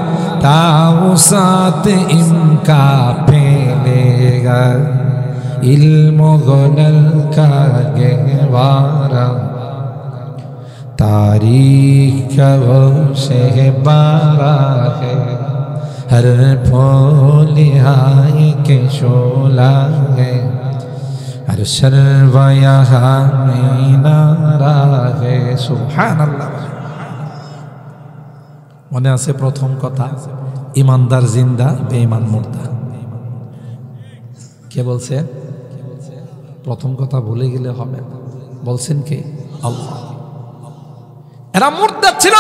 ताउसात इनका फैलेगा, इल्म गुनल का गहवारा, तारीख तारीख का वो शहबारा है, हर फूल हाय के शोला है, हर शर्वा यहाँ मीनारा है। सुबहानाल्लाह। মনে আছে প্রথম কথা, ইমানদার জিন্দা, বেঈমান মুর্দা। কে বলছে? প্রথম কথা ভুলে গেলে হবে না। বলছেন কে? আল্লাহ। এরা মুর্দা ছিল,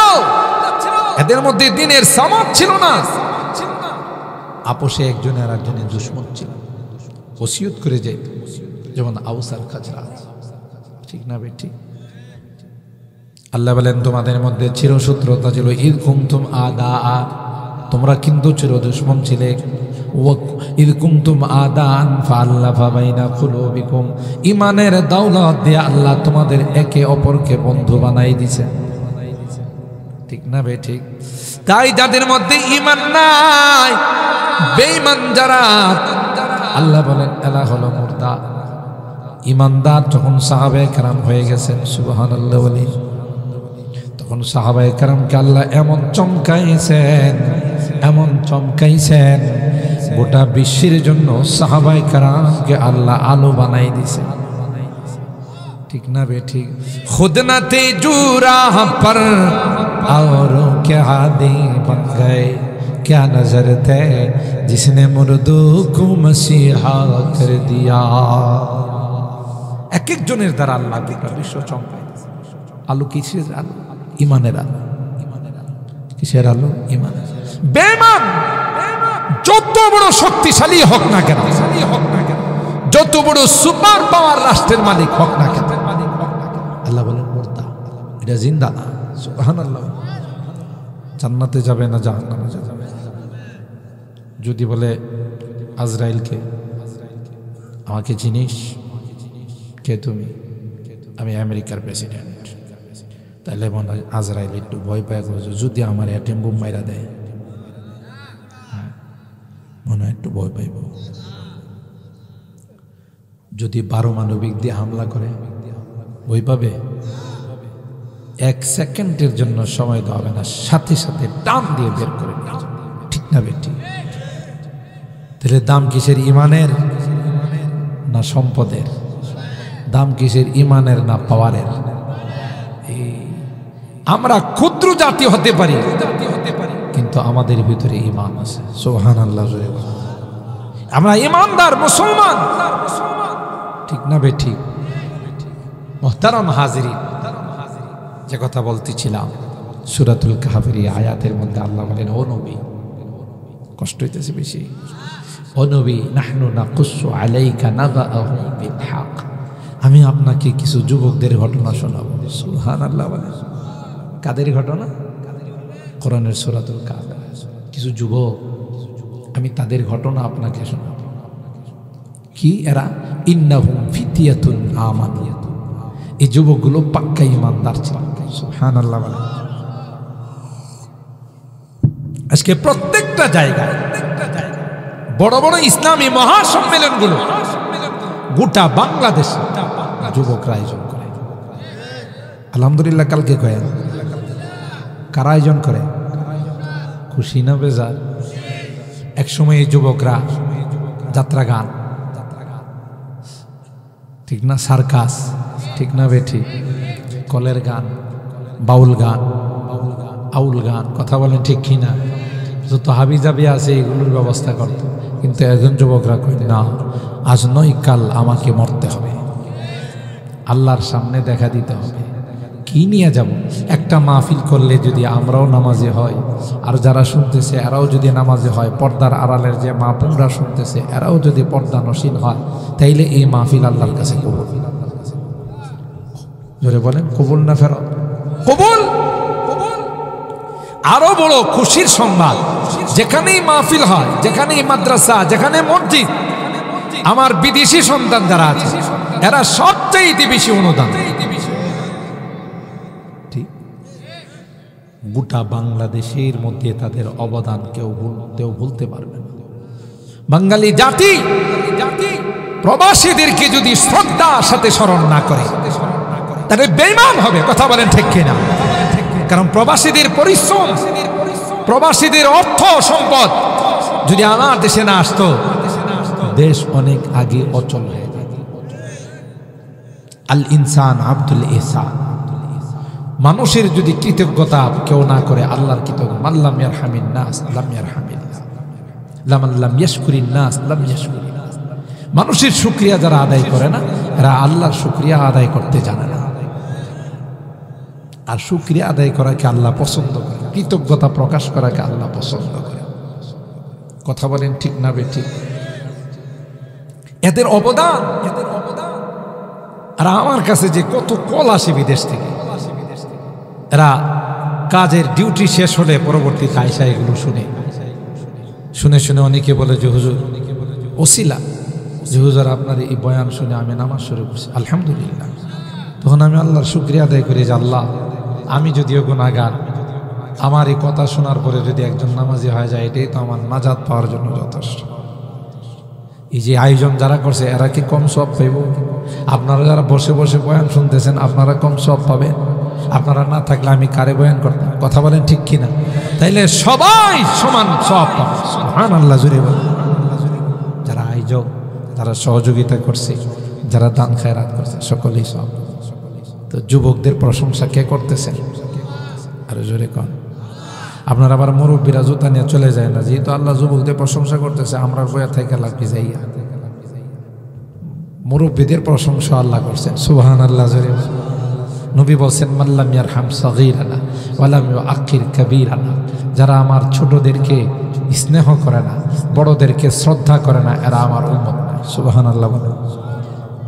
এদের মধ্যে দ্বীনের সামাদ ছিল না। আপোষে একজন আর একজনের দুশমন ছিল, ওসিয়ত করে যেত, যেমন আউস আর খাজরাজ। ঠিক না বেটি? আল্লাহ বলেন তোমাদের মধ্যে চিরশত্রুতা ছিল। ঈদ কুনতুম আদা, তোমরা কিন্তু চির দুশমন ছিলে। ঈদ কুনতুম আদান ফাআল্লাফা বাইনা কুলুবিকুম, ঈমানের দৌলত দিয়ে আল্লাহ তোমাদের একে অপরকে বন্ধু বানাই দিয়েছে। ঠিক না বেটি? তাই যাদের মধ্যে ঈমান নাই, বেঈমান যারা, আল্লাহ বলেন এরা হলো মুর্দা। ঈমানদার যখন সাহাবায়ে কেরাম হয়ে গেছেন, সুবহানাল্লাহ বলি, তখন সাহাবায়ে কেরামকে আল্লাহ এমন চমকাইছেন, এমন চমকাইছেন, গোটা বিশ্বের জন্য সাহাবায়ে কেরামকে আল্লাহ আলো বানাই দিয়েছেন। ঠিক না বেঠিক? খুদ না তে জুরা পর औरों के आदि बन गए, क्या नजर थे जिसने मुर्दों को मसीहा कर दिया। এক একজনের দ্বারা আল্লাহ গোটা বিশ্ব চমকাই। আলো কিসের আলো? ইমানের আলো। কিসের আলো? ইমানের। বেঈমান যত বড় শক্তিশালী হোক না কেন, যত বড় সুপার পাওয়ার রাষ্ট্রের মালিক হোক না কেন, আল্লাহ বলেন মুর্দা, এটা জিন্দা না। সুবহানাল্লাহ। জান্নাতে যাবে না জাহান্নামে যাবে। যদি বলে আজরাইলকে, আমাকে চিনিস? কে তুমি? আমি আমেরিকার প্রেসিডেন্ট। তাহলে মনে হয় আজরাইল একটু ভয় পায়, যদি আমার অ্যাটম বোম মাইরা দেয়, মনে হয় একটু ভয় পাইব। যদি পারমাণবিক দিয়ে হামলা করে, ভয় পাবে? এক সেকেন্ডের জন্য সময় দেওয়া হবে না, সাথে সাথে টান দিয়ে বের করে নিয়ে যাবে। ঠিক না বেটি? তাহলে দাম কিসের? ইমানের না সম্পদের? দাম কিসের? ইমানের না পাওয়ারের? আমরা ক্ষুদ্র জাতি হতে পারি, কিন্তু আমাদের ভিতরে ইমান আছে। সুবহানাল্লাহ। আমরা ইমানদার মুসলমান। ঠিক না বেঠিক? মুহতারাম হাজিরিন, যে কথা বলতেছিলাম, সূরাতুল কাহফের আয়াতের মধ্যে আল্লাহ বলেন, ও নবী, কষ্ট হইতেছে বেশি, ও নবী, নাহনু নাকুসু আলাইকা নাবাআহুম বিল হক, আমি আপনাকে কিছু যুবকদের ঘটনা শোনাবো। সুবহানাল্লাহ বলেন। কাদের ঘটনা? কোরআনের সূরাতুল কাহফের কিছু যুবক, আমি তাদের ঘটনা আপনাকে শোনাবো। কি এরা? ইন্নাহুম ফিতিয়াতুন আমানু, এই যুবকগুলো পাক্কা ইমানদার ছিল। সুবহানাল্লাহ বলেন। আজকে প্রত্যেকটা জায়গায় বড় বড় ইসলামী মহাসম্মেলনগুলো গোটা বাংলাদেশে যুবকরা আয়োজন করে। আলহামদুলিল্লাহ। কালকে কয়ে কারা আয়োজন করে? খুশি না বেজার? এক সময় এই যুবকরা যাত্রা গান, ঠিক না, সার্কাস, ঠিক না বেঠি, কলের গান, বাউল গান, আউল গান, কথা বলেন ঠিক কিনা, যত হাবি জাবি আছে এগুলোর ব্যবস্থা করত। কিন্তু একজন যুবকরা কই, না, আজ নয় কাল আমাকে মরতে হবে, আল্লাহর সামনে দেখা দিতে হবে। কি নিয়ে যাব? একটা মাহফিল করলে যদি আমরাও নামাজি হয়, আর যারা শুনতেছে এরাও যদি নামাজি হয়, পর্দার আড়ালের যে মা বোনরা শুনতেছে এরাও যদি পর্দা নসীন হয়, তাইলে এই মাহফিল আল্লাহর কাছে কবুল। জোরে বলেন, কবুল না ফেরত? কবুল। আরো বড় খুশির সংবাদ, যেখানেই মাহফিল হয়, যেখানেই মাদ্রাসা, যেখানে মসজিদ, আমার বিদেশি সন্তান যারা আছে এরা সবচেয়ে বেশি অনুদান। ঠিক, গোটা বাংলাদেশের মধ্যে তাদের অবদান কেউ ভুলতে পারবে না। বাঙালি জাতি প্রবাসীদেরকে যদি শ্রদ্ধার সাথে স্মরণ না করে, তাহলে বেঈমান হবে। কথা বলেন ঠিক কিনা? কারণ প্রবাসীদের পরিশ্রম, প্রবাসীদের অর্থ সম্পদ যদি আমার দেশে না আসতো, দেশ অনেক আগে অচল হয়ে যেত। আল ইনসান আব্দুল ইহসান, মানুষের যদি কৃতজ্ঞতা কেউ না করে আল্লাহর কৃতজ্ঞ, মাল্লাম ইয়ারহামিন নাস লাম ইয়ারহামিল্লাহ, লাম ইয়াশকুরিন নাস লাম ইয়াশকুরিন নাস। মানুষের শুকরিয়া যারা আদায় করে না, এরা আল্লাহর শুকরিয়া আদায় করতে জানে না। আর শুকরিয়া আদায় করাকে আল্লাহ পছন্দ করে, কৃতজ্ঞতা প্রকাশ করাকে আল্লাহ পছন্দ করে। কথা বলেন ঠিক না বেঠিক? এদের অবদান, আর আমার কাছে যে কত কল আসে বিদেশ থেকে, এরা কাজের ডিউটি শেষ হলে পরবর্তীতে আয়সা এগুলো শুনে শুনে অনেকে বলে যে হুজুর ওসিলা, যে হুজুর আপনার এই বয়ান শুনে আমি নামাজ শুরু করছি, আলহামদুলিল্লাহ। তখন আমি আল্লাহর শুকরিয়া আদায় করি যে আল্লাহ, আমি যদিও গুনাহগার, আমার এই কথা শোনার পরে যদি একজন নামাজি হয়ে যায়, এটাই তো আমার নাজাত পাওয়ার জন্য যথেষ্ট। এই যে আয়োজন যারা করছে, এরা কি কম সওয়াব পাইব? আপনারা যারা বসে বসে বয়ান শুনতেছেন, আপনারা কম সওয়াব পাবেন? আপনারা না থাকলে আমি কারে বয়ান করতাম? কথা বলেন ঠিক কিনা? তাইলে সবাই সমান সওয়াব পাবে। সুবহানাল্লাহ জুড়ে বলেন। যারা আয়োজক, যারা সহযোগিতা করছে, যারা দান খায়রাত করছে, সকলেই সওয়াব। তো যুবকদের প্রশংসা কে করতেছেন? আরে জোরে কন। আপনারা আবার মুরব্বীরা জুতা নিয়ে চলে যায় না, যেহেতু আল্লাহ যুবকদের প্রশংসা করতেছে, আমরা বয়া থেকে লাগবে যাইয়া। মুরব্বীদের প্রশংসা আল্লাহ করছেন, সুবহানাল্লাহ জোরে। নবী বলছেন মাল্লাম ইয়ারহাম সাগীরানা ওয়ালাম ইউআক্কির কাবীরানা, যারা আমার ছোটদেরকে স্নেহ করে না, বড়দেরকে শ্রদ্ধা করে না, এরা আমার উম্মত না। সুবহানাল্লাহ বলেন।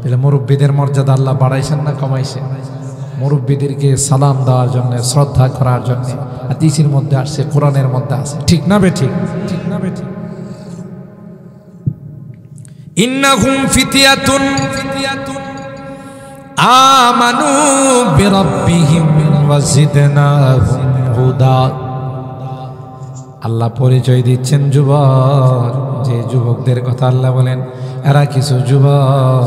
তাহলে মুরব্বীদের মর্যাদা আল্লাহ বাড়াইছেন না কমাইছেন? মুরব্বীদেরকে সালাম দেওয়ার জন্য, শ্রদ্ধা করার জন্য হাদিসের মধ্যে আসছে, কোরআনের মধ্যে আছে। ঠিক না বেঠিক? ঠিক না বেঠিক? ইন্নাহুম ফিতিয়াতুন আমানু বিরাব্বিহিম ওয়া জিদনাহুম হুদা। আল্লাহ পরিচয় দিচ্ছেন যুবক, যে যুবকদের কথা আল্লাহ বলেন, এরা কিছু যুবক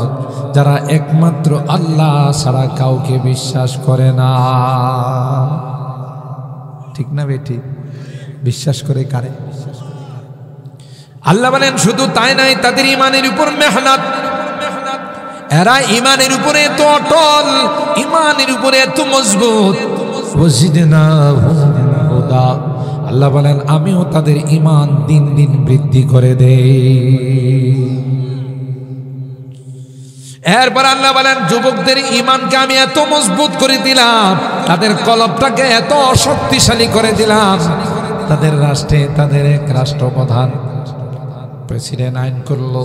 যারা একমাত্র আল্লাহ ছাড়া কাউকে বিশ্বাস করে না। ঠিক না বেটি? বিশ্বাস করে কারে? আল্লাহ বলেন শুধু তাই নাই, তাদের ইমানের উপর মেহনত, এরা ইমানের উপরে এত অটল, ইমানের উপরে এত মজবুত। আল্লাহ বলেন আমিও তাদের ইমান দিন দিন বৃদ্ধি করে দেই। এরপর আল্লাহ বলেন যুবকদের ইমানকে আমি এত মজবুত করে দিলাম, তাদের কলবটাকে এত শক্তিশালী করে দিলাম, তাদের রাষ্ট্রে তাদের এক রাষ্ট্রপ্রধান প্রেসিডেন্ট আইন করলো,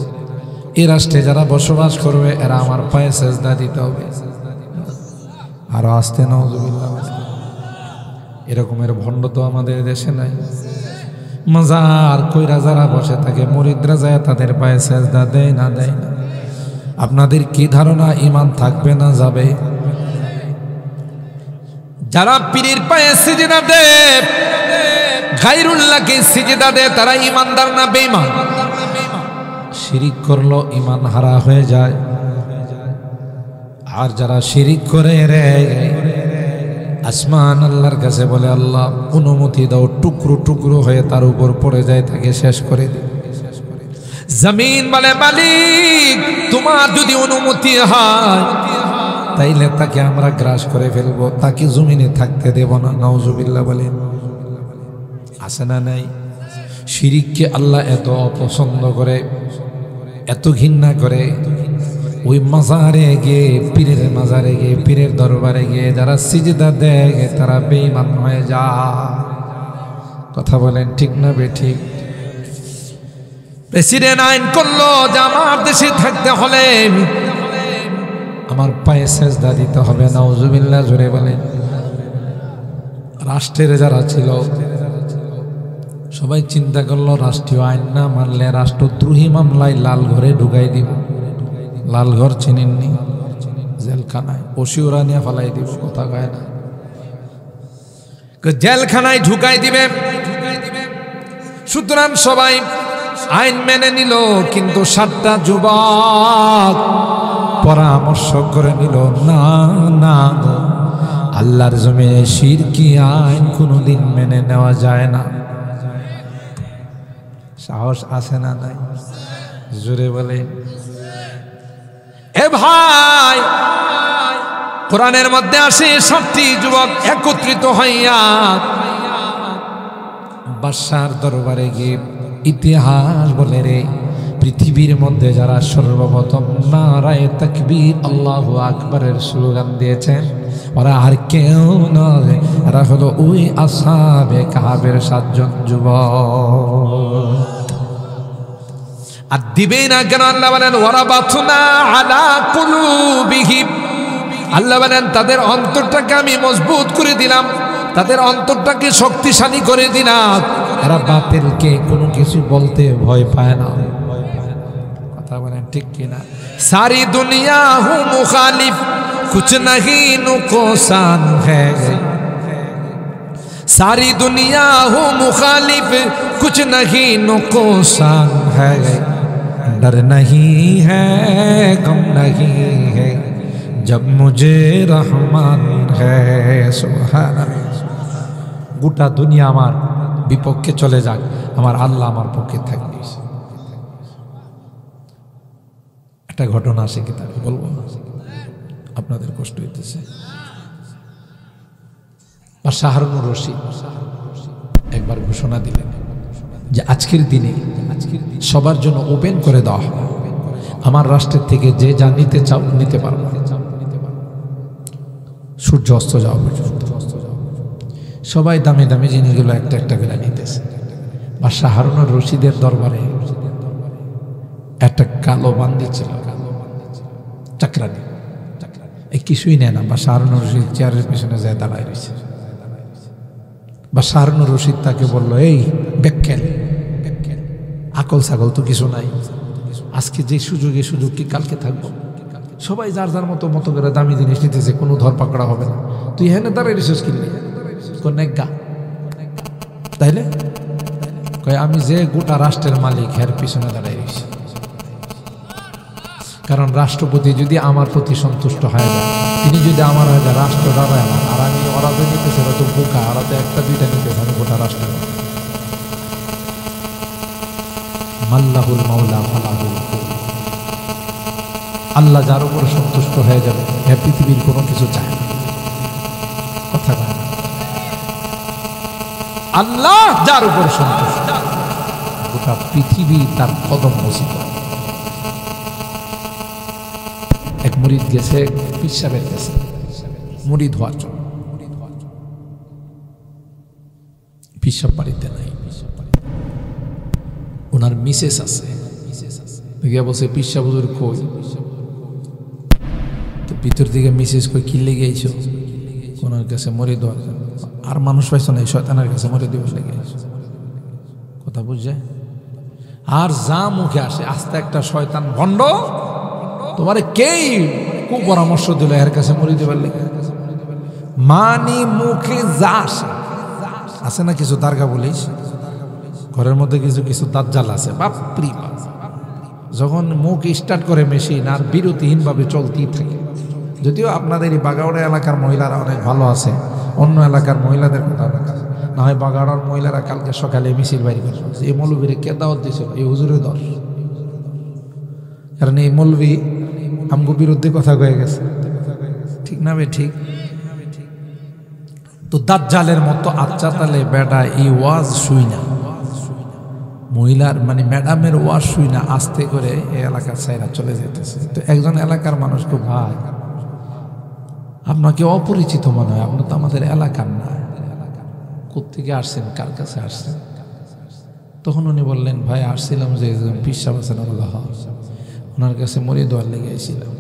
এই রাষ্ট্রে যারা বসবাস করবে এরা আমার পায়ে সেজদা দিতে হবে। আরো আসতে নাউজুবিল্লাহ। এরকমের ভণ্ড তো আমাদের দেশে নাই। মাজার কইরা যারা বসে থাকে, মুরিদরা যায় তাদের পায়ে সেজদা দেয় না দেয় না। আপনাদের কি ধারণা ইমান থাকবে না যাবে? যারা পীরের পায়ে সিজদা দেয়, গায়রুল্লাহকে সিজদা দেয়, তারা ইমানদার না বেঈমান? শিরিক করলো ইমান হারা হয়ে যায়। আর যারা শিরিক করে রে আসমান আল্লাহর কাছে বলে আল্লাহ অনুমতি দাও, টুকরো টুকরো হয়ে তার উপর পড়ে যায়, তাকে শেষ করে দিই। জমিন বলে মালিক তোমার যদি অনুমতি হয় তাইলে তাকে আমরা গ্রাস করে ফেলবো, তাকে জমিনে থাকতে দেব না। নাউজুবিল্লাহ বলেন। আছে না নাই? শিরিককে আল্লাহ এত অপছন্দ করে, এত ঘৃণা করে, ওই মাজারে গিয়ে, পীরের মাজারে গিয়ে, পীরের দরবারে গিয়ে যারা সিজদা দেয় তারা বেঈমান হয়ে যায়। কথা বলেন ঠিক না বেঠিক? প্রেসিডেন্ট আইন করলো যে আমার দেশে থাকতে হলে আমার পায়ে সেজদা দিতে হবে। নাউজুবিল্লাহ জোরে বলেন। রাষ্ট্রের যারা ছিল সবাই চিন্তা করলো রাষ্ট্রীয় আইন না মানলে রাষ্ট্রদ্রোহী মামলায় লাল ঘরে ঢুকাই দিব। লাল ঘর চিনেননি? জেলখানায় ওসিওরা নিয়ে ফালাই দিব। কথা কয় না? জেলখানায় ঢুকাই দিবে। সুতরাং সবাই আইন মেনে নিল, কিন্তু 7টা যুবক পরামর্শ করে নিল, না না, আল্লাহর জমিনে শিরকি আইন কোনোদিন মেনে নেওয়া যায় না। সাহস আছে না নাই? জোরে বলে। এ ভাই, কোরআনের মধ্যে আসে 7টি যুবক একত্রিত হইয়া বাদশার দরবারে গিয়ে ইতিহাস বলে রে, পৃথিবীর মধ্যে যারা সর্বপ্রথম নারায়ে তাকবীর আল্লাহু আকবারের স্লোগান দিয়েছেন ওরা আর কেউ নয়, এরা হলো ওই আসহাবে কাহাবের 7 জন যুবক। আর দিবে না কেন? আল্লাহ বলেন ওয়ারাবাতনা আলা কুলুবিহিম, আল্লাহ বলেন তাদের অন্তরটাকে আমি মজবুত করে দিলাম, তাদের অন্তরটাকে শক্তিশালী করে দিলাম। এরা বাতিলকে কোনো কিছু বলতে ভয় পায় না। কথা বলেন ঠিক কিনা? সারি দুনিয়া হু মুখালিফ কুছ নাহি নুকসান হ্যায়, सारी दुनिया हो मुखालिफ कुछ नहीं नुकसान है, डर नहीं है गम नहीं है जब मुझे रहमान है। सुभान अल्लाह। গোটা দুনিয়া আমার বিপক্ষে চলে যাক, আমার আল্লাহ আমার পক্ষে থাকবে। একটা ঘটনা আছে কিতাবে, বলবো আপনাদের কষ্ট হইতেছে। বাদশাহ হারুনুর রশিদ একবার ঘোষণা দিলেন যে আজকের দিনে সবার জন্য ওপেন করে দেওয়া হবে, আমার রাষ্ট্রের থেকে যে যা নিতে চাও নিতে পারবে, সূর্য অস্ত যাওয়া পর্যন্ত। সবাই দামি দামি জিনিসগুলো একটা একটা করে নিতেছে। বাদশাহ হারুনুর রশিদের দরবারে একটা কালো বান্দি ছিল, চাকরানি। এই কিছুই নেয় না, বাদশাহ হারুনুর রশিদ চেয়ারের পিছনে যায় দাঁড়ায় রয়েছে। বাদশাহ হারুনুর রশিদ তাকে বললো, এই বেক্কেল, আকল ছাগল তো কিছু নাই, আজকে যে সুযোগ এই সুযোগ কি কালকে থাকবো? সবাই যার যার মতো মতো করে দামি জিনিস নিতেছে, কোনো ধরপাকড়া হবে না, তুই হেনে দাঁড়াই রিসোর্স কিনলি নেগা তাইলে কয় আমি যে গোটা রাষ্ট্রের মালিক এর পিছনে দাঁড়াই রয়েছি। কারণ রাষ্ট্রপতি যদি আমার প্রতি সন্তুষ্ট হয়ে যায়, তিনি যদি আমার হয়ে যায়, রাষ্ট্র দাঁড়ায় না। আর আমি ওরা তো নিতেছে, ওরা তো বোকা, ওরা তো একটা দুইটা নিতেছে, আমি গোটা রাষ্ট্র। মাল্লাহুল মাওলা ফালাহুল কুল। আল্লাহ যার উপর সন্তুষ্ট হয়ে যাবে, এর পৃথিবীর কোনো কিছু চায় না। কথা বলে আল্লাহ যার উপর সন্তুষ্ট, গোটা পৃথিবী তার কদম বসিত। এক মুরিদ গেছে পীর সাহেবের কাছে মুরিদ হওয়ার জন্য। পীর সাহেব বাড়িতে নাই, ওনার মিসেস আছে। গিয়া বলছে পীর সাহেব হুজুর কই? তো ভিতর দিকে মিসেস কই কি লেগে আইছো? ওনার কাছে মুরিদ হওয়ার জন্য। আর মানুষ পাইছো না, শয়তানের কাছে মুরিদ দিবস লেগে আইছো। কথা বুঝছে? আর যা মুখে আসে, আস্তে একটা শয়তান ভণ্ড তোমার কেই কুপরামর্শ দিল এর কাছে মুরিদ দিবার লেগে। মানি মুখে যা আসে না, কিছু দারগা বলিস, ঘরের মধ্যে কিছু কিছু দাজ্জাল আছে, বাপরি বাপ। যখন মুখ স্টার্ট করে মেশিন আর বিরতিহীনভাবে চলতেই থাকে। যদিও আপনাদের এই বাগাওড়া এলাকার মহিলারা অনেক ভালো আছে, অন্য এলাকার মহিলাদের কথা না হয়। বাগাওড়ার মহিলারা কালকে সকালে মিছিল বাইরে করে এই মৌলবীরে কে দাওয়াত দিয়েছিল? এই হুজুরের দল। কারণ এই মৌলবী আমগো বিরুদ্ধে কথা কয়ে গেছে, ঠিক না বে? ঠিক। তো দাজ্জালের মতো আচ্ছা তালে বেটা এই ওয়াজ শুই না, মহিলার মানে ম্যাডামের ওয়াজ শুই না, আস্তে করে এই এলাকার সাইরা চলে যেতেছে। তো একজন এলাকার মানুষকে, ভাই আপনাকে অপরিচিত মনে হয়, আপনি তো আমাদের এলাকার না, কোত্থেকে আসছেন, কার কাছে আসছেন? তখন উনি বললেন, ভাই আসছিলাম যে পীর সাহেব আছেন, বললো হ্যাঁ, ওনার কাছে মরিদ হওয়ার লেগে এসেছিলাম।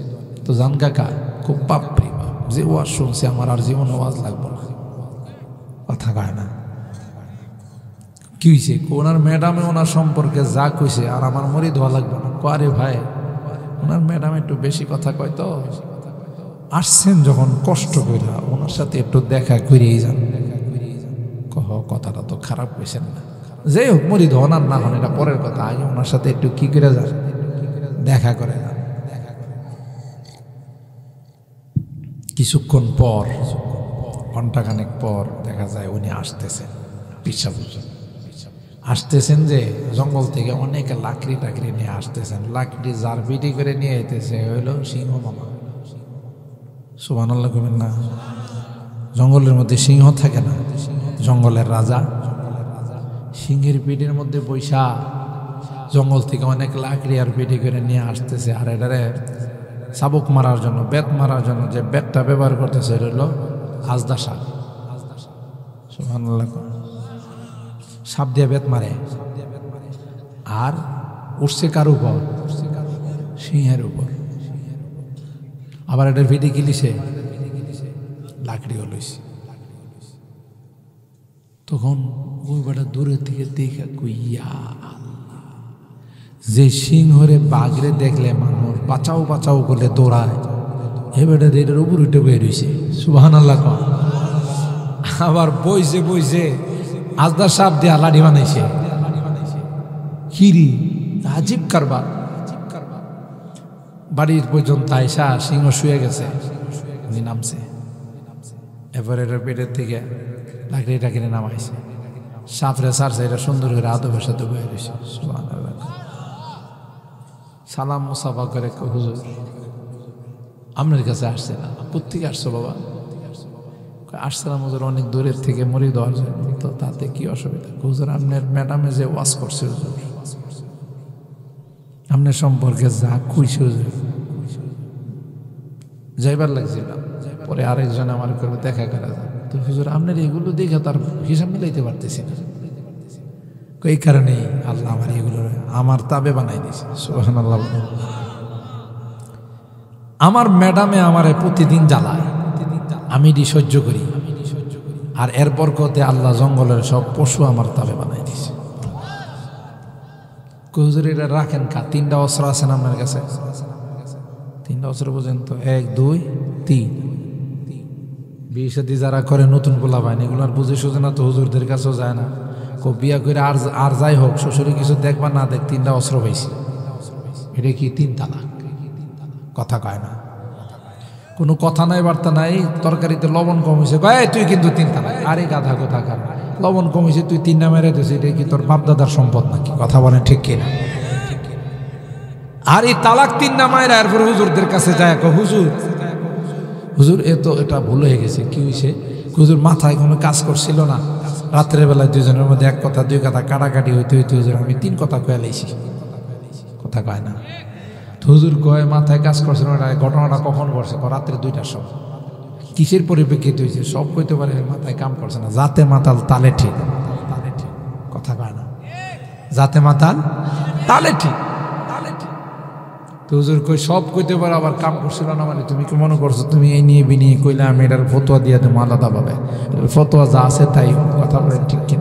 তো জান কাকা, খুব বাপরি বাপ, যে ওয়াজ শুনছে আমার আর জীবন ওয়াজ লাগবো না। কথা কয় না। কি হয়েছে? ওনার ম্যাডামে ওনার সম্পর্কে যা কইছে আর আমার মরিদ হওয়া লাগবে না। আরে ভাই, ওনার ম্যাডাম একটু বেশি কথা কয়, তো আসছেন যখন কষ্ট করে ওনার সাথে একটু দেখা করেই যান। কহ কথাটা তো খারাপ কইছেন না, যে হোক মরিদ হন আর না হন এটা পরের কথা, আগে ওনার সাথে একটু কি করে যান, দেখা করে যান। কিছুক্ষণ পর ঘণ্টাখানেক পর দেখা যায় উনি আসতেছেন, আসতেছেন যে জঙ্গল থেকে অনেক লাকড়ি টাকড়ি নিয়ে আসতেছেন। লাকড়ি যার বিটি করে নিয়ে যেতেছে হইল সিংহ মামা। সুবহানাল্লাহ কইবেন না? জঙ্গলের মধ্যে সিংহ থাকে না, জঙ্গলের রাজা সিংহের পিঠের মধ্যে বৈশা জঙ্গল থেকে অনেক লাকড়ি আর পিটি করে নিয়ে আসতেছে। আর এটারে শাবক মারার জন্য, বেত মারার জন্য যে বেতটা ব্যবহার করতেছে এটা হলো আজদা সাপ। সুবহানাল্লাহ। সাপ দিয়ে বেত মারে। আর উঠছে কার উপর? সিংহের উপর। আবার এটার ভিডি কিলিছে, লাকড়িও লইছে। তখন ওই বেটা দূরের থেকে দেখে কইয়া যে সিংহরে বাঘরে দেখলে মানুষ বাঁচাও বাঁচাও করলে দৌড়ায়, এবারে এটার উপর উঠে বয়ে রয়েছে। সুবহানাল্লাহ। আবার বইছে বইছে আজদার সাপ দিয়া লাঠি বানাইছে। কিরি আজীব কারবার। বাড়ির পর্যন্ত আইসা সিংহ শুয়ে গেছে, উনি নামছে। এবার এটার পেটের থেকে লাকড়িটা কিনে নামাইছে, সাপরে সারছে। এটা সুন্দর করে আদবের সাথে বয়ে রয়েছে। সুবহানাল্লাহ। সালাম মুসাফা করে, হুজুর আপনার কাছে আসছে না? কোত্থেকে আসছো বাবা? আসছিলাম হুজুর অনেক দূরের থেকে মরি দেওয়ার জন্য। তো তাতে কি অসুবিধা? হুজুর আপনার ম্যাডামে যে ওয়াজ করছে হুজুর, আপনার সম্পর্কে যা কইছে হুজুর, যাইবার লাগছিলাম। পরে আরেকজন আমার করে দেখা করা যায়। তো হুজুর আপনার এগুলো দেখে তার হিসাব মিলাইতে পারতেছি না। এই কারণেই আল্লাহ আমার এগুলো আমার তাবে বানাই দিয়েছে। সুবহানাল্লাহ। আমার ম্যাডামে আমারে প্রতিদিন জ্বালায়, আমি এটি সহ্য করি। আর এর বরকতে আল্লাহ জঙ্গলের সব পশু আমার তাবে বানাই দিয়েছে। হুজুর এটা রাখেন কা? 3টা অস্ত্র আছে না আপনার কাছে? 3টা অস্ত্র পর্যন্ত 1 2 3। বিয়ে শাদী যারা করে নতুন পোলা পায় এগুলো আর বুঝে সুঝে না, তো হুজুরদের কাছেও যায় না। বিয়া করে আর যাই হোক শ্বশুরে কিছু দেখবা না দেখ 3টা অস্ত্র পাইছি। এটা কি 3 তালাক? কথা কয় না, কোনো কথা নাই, বার্তা নাই। তরকারিতে লবণ কম হয়েছে, কয় তুই কিন্তু 3 তালাক। আরে গাধা কথা কার? লবণ কম হয়েছে তুই 3টা মেরে দিস, এটা কি তোর বাপদাদার সম্পদ নাকি? কথা বলেন ঠিক কিনা? আর এই তালাক 3টা মায়েরা এরপর হুজুরদের কাছে যায়, হুজুর হুজুর এটা ভুল হয়ে গেছে। কি হয়েছে? হুজুর মাথায় কোনো কাজ করছিল না, রাত্রের বেলায় দুজনের মধ্যে 1 কথা 2 কথা কাটাকাটি হইতে হইতে হুজুর আমি 3 কথা কয়ে লাইছি। কথা কয় না। হুজুর কয় মাথায় কাজ করছিল না। ঘটনাটা কখন ঘটছে? রাত্রে 2টার সময়। কিসের পরিপ্রেক্ষিতে হয়েছে? সব কইতে পারে, মাথায় কাম করছে না। জাতে মাতাল তালে ঠিক। কথা কয় না। জাতে মাতাল তালে ঠিক। তো হুজুর কই সব কইতে পারে, আবার কাম করছিল না মানে তুমি কি মনে করছো তুমি এই নিয়ে বিনিয়ে কইলে আমি এটার ফতোয়া দিয়ে দেবো আলাদাভাবে? ফতোয়া যা আছে তাই। কথা বলেন ঠিক।